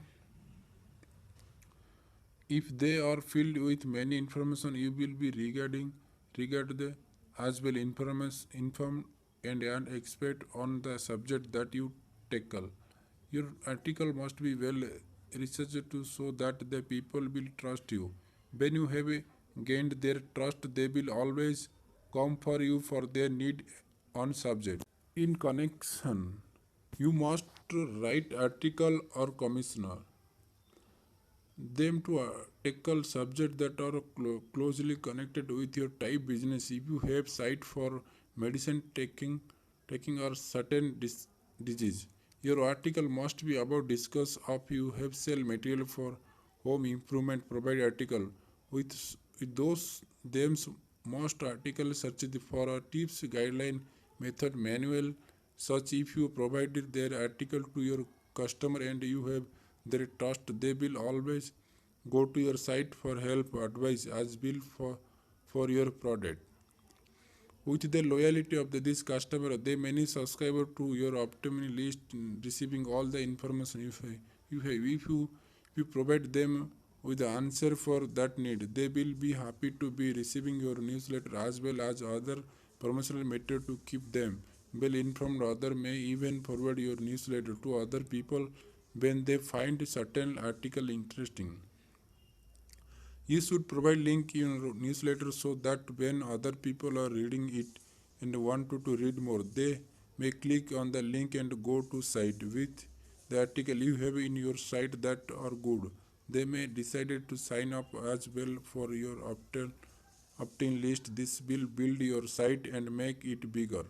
If they are filled with many information, you will be regarded as well informed and an expert on the subject that you tackle. Your article must be well researched to so that the people will trust you. When you have gained their trust, they will always come for you for their need on subject. In connection, you must write article or commissioner them to tackle subjects that are closely connected with your type business. If you have site for medicine taking or certain disease, your article must be about discuss of you have sell material for home improvement. Provide article with those themes. Most articles search for a tips guideline method manual such. If you provided their article to your customer and you have their trust, they will always go to your site for help advice as well for your product. With the loyalty of this customer, they many subscriber to your optimum list, receiving all the information you have. If you provide them with the answer for that need, they will be happy to be receiving your newsletter as well as other promotional material to keep them Well-informed other may even forward your newsletter to other people when they find a certain article interesting. You should provide link in your newsletter so that when other people are reading it and want to read more, they may click on the link and go to site with the article you have in your site that are good. They may decide to sign up as well for your opt-in list. This will build your site and make it bigger.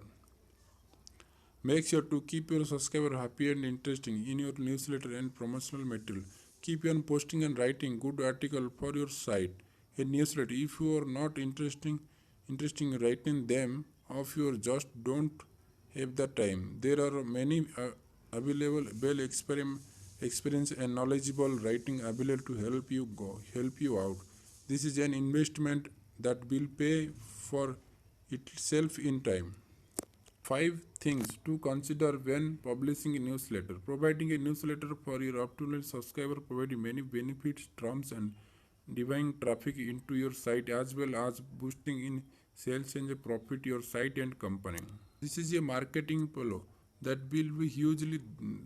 Make sure to keep your subscriber happy and interesting in your newsletter and promotional material. Keep on posting and writing good article for your site and newsletter. If you are not interesting in writing them, of you just don't have the time. There are many available well experience and knowledgeable writing available to help you out. This is an investment that will pay for itself in time. 5 things to consider when publishing a newsletter. Providing a newsletter for your up-to-date subscriber provides many benefits, terms, and driving traffic into your site as well as boosting in sales and profit your site and company. This is a marketing polo that will be hugely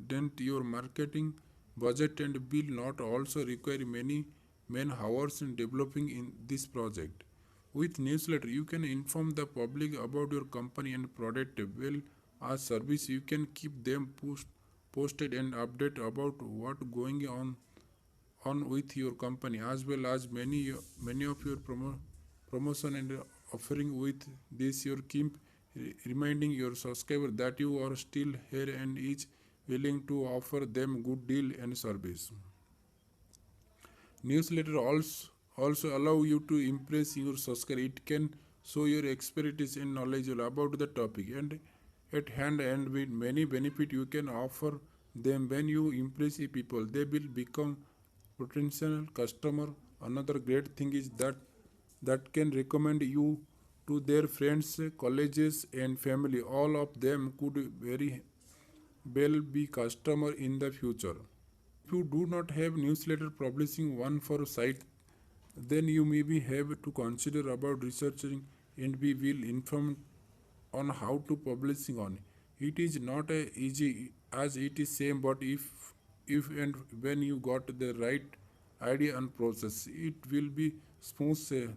dent your marketing budget and will not also require many man hours in developing in this project. With newsletter, you can inform the public about your company and product well as service. You can keep them posted and update about what going on with your company as well as many of your promotion and offering. With this your keep reminding your subscriber that you are still here and is willing to offer them good deal and service. Newsletter also allow you to impress your subscriber. It can show your expertise and knowledge about the topic and at hand, and with many benefit you can offer them. When you impress people, they will become potential customer. Another great thing is that can recommend you to their friends, colleges, and family. All of them could very well be customer in the future. If you do not have newsletter publishing one for site, then you maybe have to consider about researching, and we will inform on how to publishing on. It is not a easy as it is same, but if and when you got the right idea and process, it will be smooth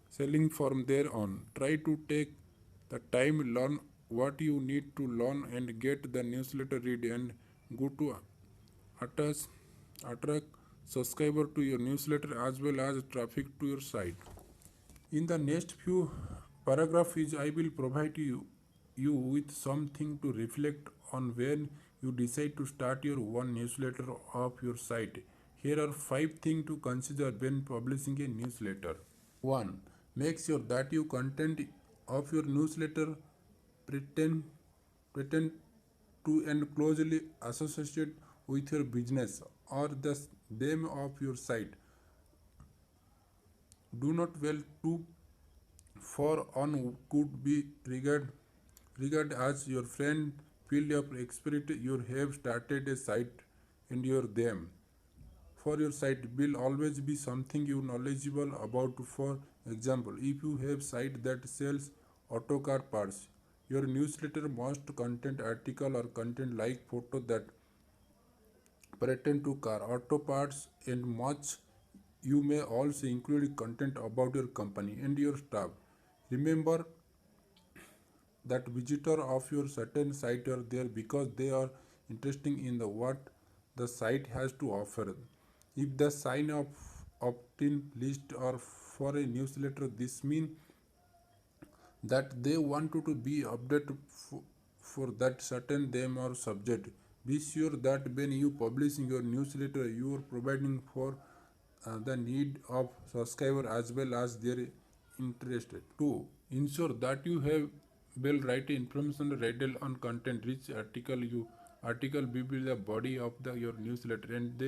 selling from there on. Try to take the time, learn what you need to learn, and get the newsletter read and go to attach attract subscriber to your newsletter as well as traffic to your site. In the next few paragraphs, I will provide you with something to reflect on when you decide to start your one newsletter of your site. Here are 5 things to consider when publishing a newsletter. 1. Make sure that your content of your newsletter pretend pretend to and closely associated with your business or the name of your site. Do not well too far on could be regard as your friend field of expertise. You have started a site and your them for your site will always be something you knowledgeable about. For example, if you have site that sells auto car parts, your newsletter must contain article or content like photo that pertain to car auto parts and much. You may also include content about your company and your staff. Remember that visitor of your certain site are there because they are interested in the what the site has to offer. If the sign of opt-in list or for a newsletter, this means that they want you to be updated for that certain them or subject. Be sure that when you publishing your newsletter, you are providing for the need of subscriber as well as their interest. 2. Ensure that you have well write information read on content rich article will be the body of your newsletter, and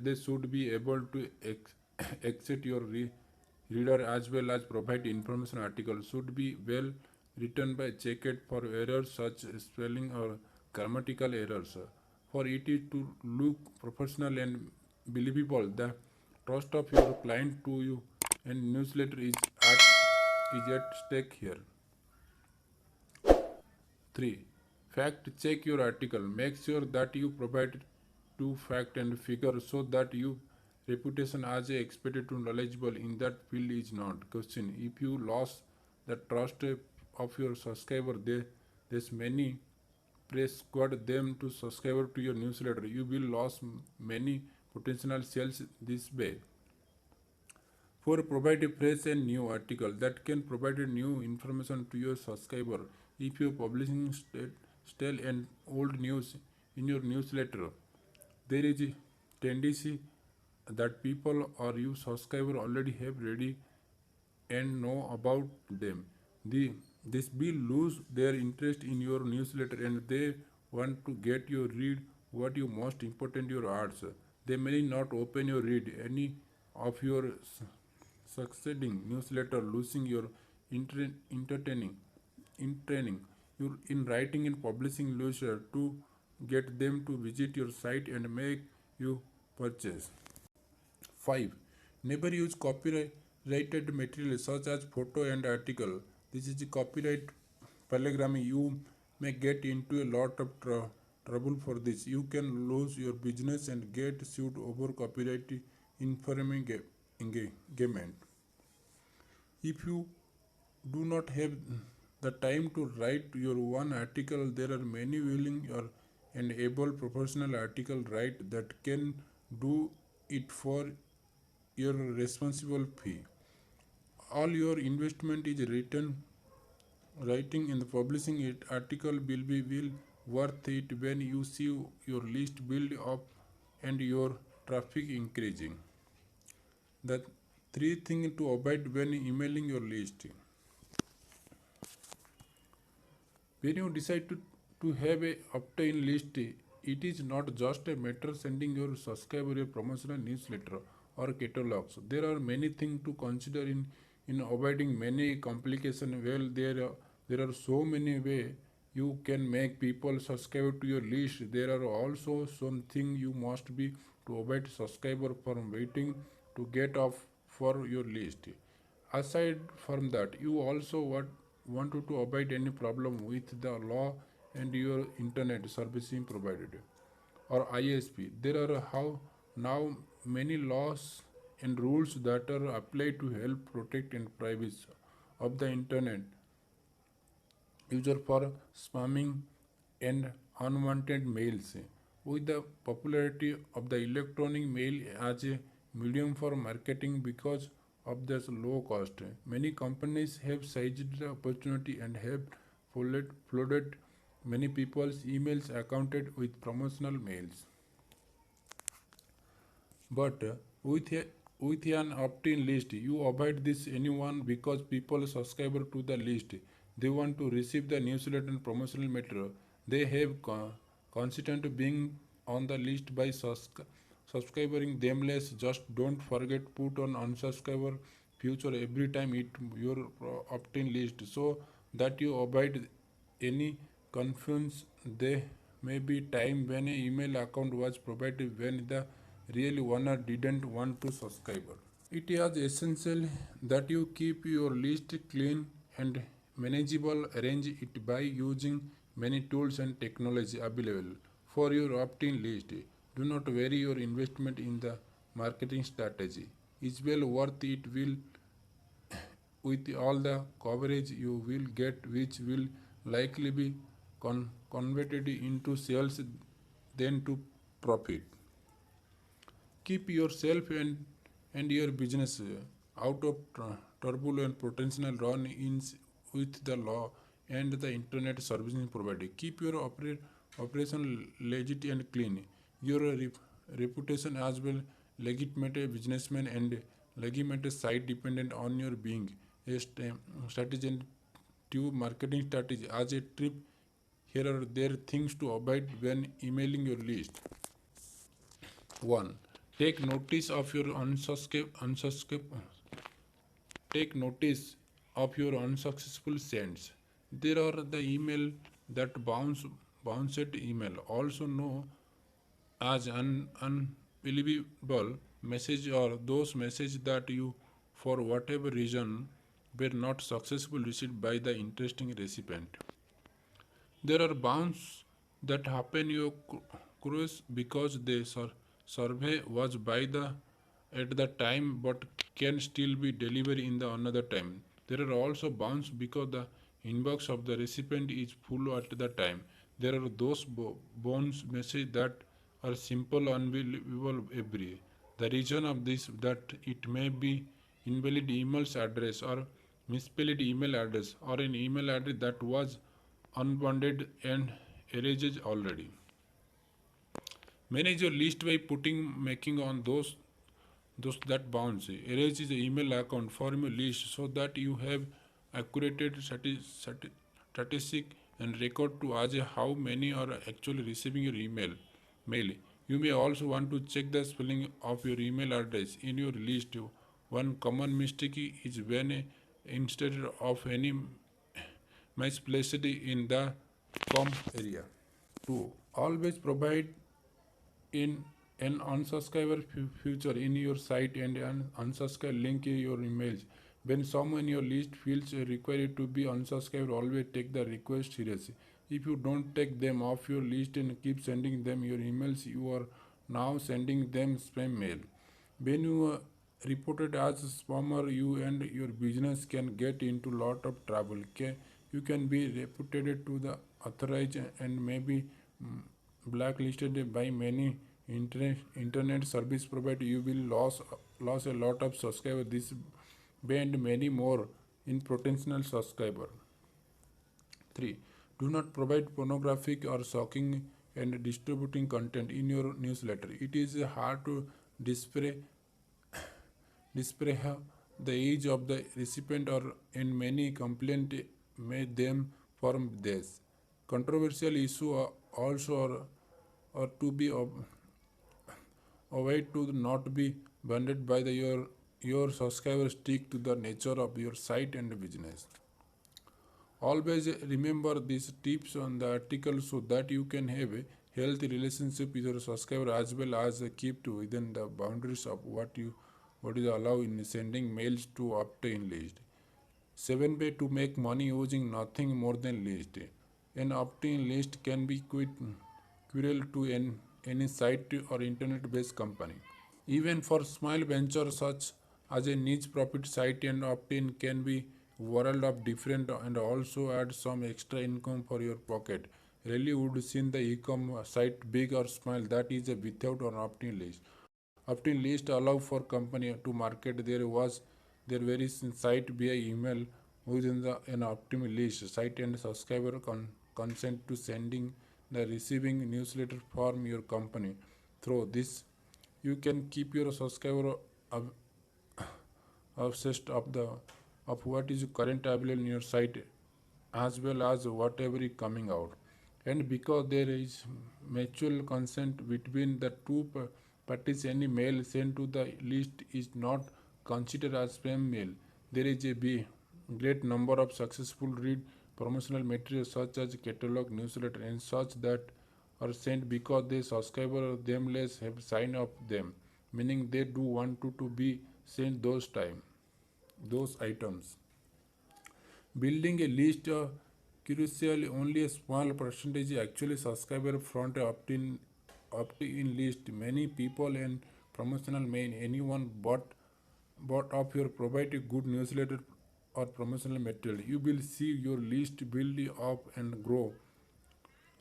they should be able to exit your reader as well as provide information. Article should be well written by checked for errors such as spelling or grammatical errors. For it is to look professional and believable, the trust of your client to you and newsletter is at stake here. 3. Fact check your article. Make sure that you provide to fact and figure so that your reputation as a expert to knowledgeable in that field is not. Question. If you lost the trust of your subscriber, there's many press squad them to subscribe to your newsletter. You will lose many potential sales this way. For provide a fresh and new article that can provide a new information to your subscriber. If you are publishing stale and old news in your newsletter, there is a tendency that people or you subscriber already have ready and know about them. This will lose their interest in your newsletter and they want to get you read what you most important your arts. They may not open your read any of your succeeding newsletter, losing your entertaining in training. You in writing and publishing newsletter to get them to visit your site and make you purchase. 5. Never use copyrighted material such as photo and article. This is a copyright polygamy. You may get into a lot of trouble for this. You can lose your business and get sued over copyright engagement. If you do not have the time to write your one article, there are many willing or and able professional article write that can do it for your responsible fee. All your investment is writing and publishing it article will worth it when you see your list build up and your traffic increasing. The three things to avoid when emailing your list. When you decide to have a obtain list, it is not just a matter sending your subscriber a promotional newsletter or catalogs. There are many things to consider in avoiding many complications. Well, there are so many ways you can make people subscribe to your list. There are also some things you must be to avoid subscriber from waiting to get off for your list. Aside from that, you also want to avoid any problem with the law and your internet servicing provided or ISP. There are how now many laws and rules that are applied to help protect and privacy of the internet user for spamming and unwanted mails. With the popularity of the electronic mail as a medium for marketing because of this low cost, many companies have seized the opportunity and have flooded many people's emails accounted with promotional mails. But with an opt-in list, you avoid this anyone because people subscribe to the list. They want to receive the newsletter and promotional material. They have consistent being on the list by subscribing them less. Just don't forget put on unsubscriber future every time it your opt-in list so that you avoid any confusion. There may be time when an email account was provided when the real owner didn't want to subscribe. It is essential that you keep your list clean and manageable. Arrange it by using many tools and technology available for your opt-in list. Do not vary your investment in the marketing strategy. It's well worth it will with all the coverage you will get which will likely be converted into sales then to profit. Keep yourself and your business out of trouble and potential run ins with the law and the internet services provided. Keep your operation legit and clean. Your reputation as well legitimate businessman and legitimate site dependent on your being a strategy to marketing strategy as a trip. Here are there things to avoid when emailing your list. 1. Take notice of your take notice of your unsuccessful sends. There are the email that bounced email, also known as unbelievable message or those messages that you for whatever reason were not successfully received by the interesting recipient. There are bounce that happen your cruise because the survey was by the at the time but can still be delivered in the another time. There are also bounce because the inbox of the recipient is full at the time. There are those bounce messages that are simple unbelievable every. The reason of this that it may be invalid email address or misspelled email address or an email address that was unbounded and erased already. Manage your list by putting making on those that bounce. Erase the email account from your list so that you have accurate statistic and record to as how many are actually receiving your mail. You may also want to check the spelling of your email address in your list. One common mistake is when instead of any misplaced in the com area. 2. Always provide in an unsubscriber feature in your site and an unsubscribe link in your emails. When someone in your list feels required to be unsubscribed, always take the request seriously. If you don't take them off your list and keep sending them your emails, you are now sending them spam mail. When you are reported as a spammer, you and your business can get into lot of trouble. You can be reported to the authorities and maybe blacklisted by many internet service providers. You will lose a lot of subscribers. This band many more in potential subscriber. 3. Do not provide pornographic or shocking and distributing content in your newsletter. It is hard to display the age of the recipient or in many complaint made them from this. Controversial issue are also or to be avoid to not be banned by your subscribers. Stick to the nature of your site and business. Always remember these tips on the article so that you can have a healthy relationship with your subscriber as well as keep to within the boundaries of what is allowed in sending mails to obtain list. 7 way to make money using nothing more than list. An opt-in list can be quite crucial to any site or internet-based company. Even for small ventures such as a niche profit site and opt-in can be world of different and also add some extra income for your pocket. Really would seen the e-com site big or small that is without an opt-in list. Opt-in list allow for company to market their very site via email within an opt-in list site and subscriber consent to sending the receiving newsletter from your company. Through this, you can keep your subscriber obsessed of what is current available in your site as well as whatever is coming out. And because there is mutual consent between the two parties, any mail sent to the list is not considered as spam mail. There is a great number of successful read promotional materials such as catalog, newsletter, and such that are sent because the subscriber themselves have signed up them, meaning they do want to be sent those items. Building a list crucial only a small percentage actually subscriber front opt-in list. Many people and promotional main anyone bought up your provide a good newsletter or promotional material. You will see your list build up and grow.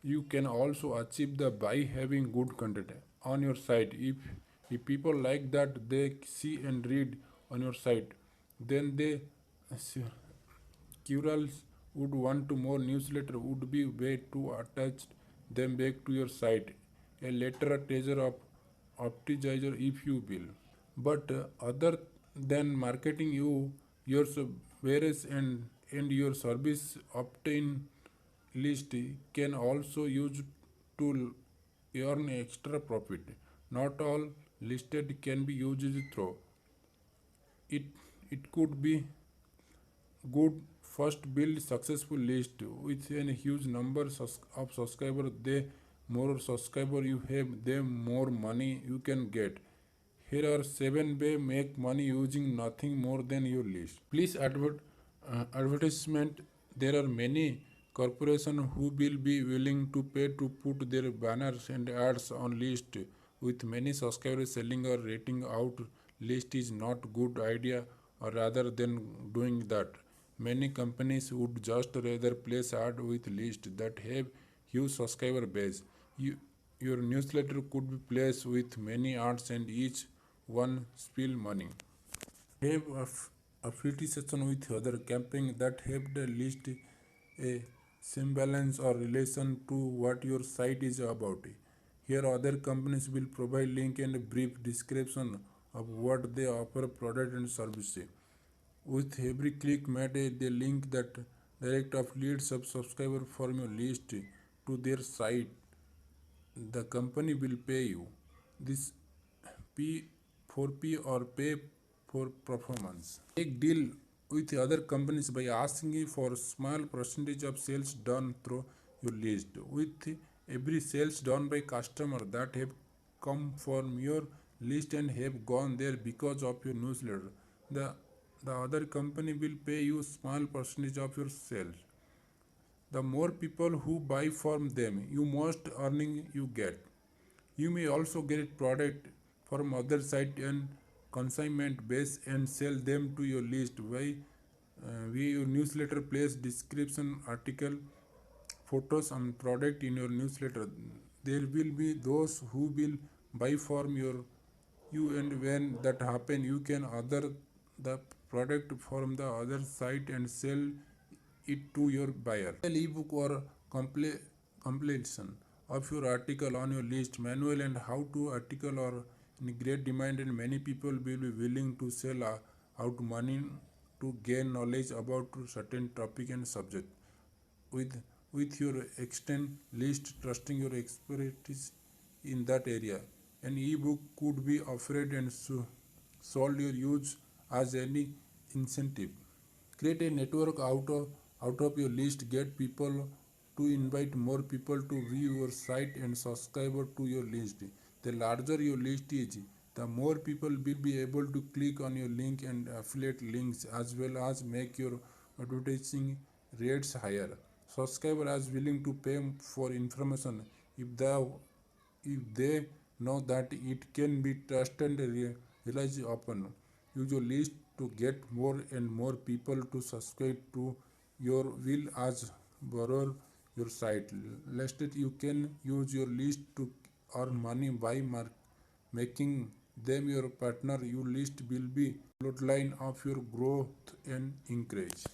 You can also achieve the by having good content on your site. If people like that they see and read on your site, then they Curals would want to more newsletter would be way to attach them back to your site. A later treasure of optimizer if you will. But other than marketing your wares and your service obtain list can also use to earn extra profit. Not all listed can be used through. It it could be good. First build successful list with a huge number of subscribers. The more subscriber you have, the more money you can get. Here are 7 way make money using nothing more than your list. Please advertisement. There are many Corporation who will be willing to pay to put their banners and ads on list with many subscribers selling or rating out list is not good idea, or rather than doing that many companies would just rather place ad with list that have huge subscriber base. Your newsletter could be placed with many ads and each one spill money. Have affiliation with other campaign that have the list a semblance or relation to what your site is about. Here other companies will provide link and a brief description of what they offer product and service. With every click made the link that direct of leads of subscriber from your list to their site, the company will pay you. This P for P or pay for performance. Make deal with other companies by asking for small percentage of sales done through your list. With every sales done by customer that have come from your list and have gone there because of your newsletter, the the other company will pay you small percentage of your sales. The more people who buy from them, you most earning you get. You may also get product from other site and consignment base and sell them to your list via your newsletter. Place description article photos and product in your newsletter. There will be those who will buy from you, and when that happen you can order the product from the other site and sell it to your buyer. An ebook or compilation of your article on your list. Manual and how to article are in great demand, and many people will be willing to sell out money to gain knowledge about certain topic and subject. With your extend list trusting your expertise in that area, an ebook could be offered and sold your use as any incentive. Create a network out of your list. Get people to invite more people to view your site and subscribe to your list. The larger your list is, the more people will be able to click on your link and affiliate links, as well as make your advertising rates higher. Subscriber are willing to pay for information if they know that it can be trusted and relied upon. Use your list to get more and more people to subscribe to your will as borrow your site. Last, you can use your list to earn money by making them your partner. Your list will be outline of your growth and increase.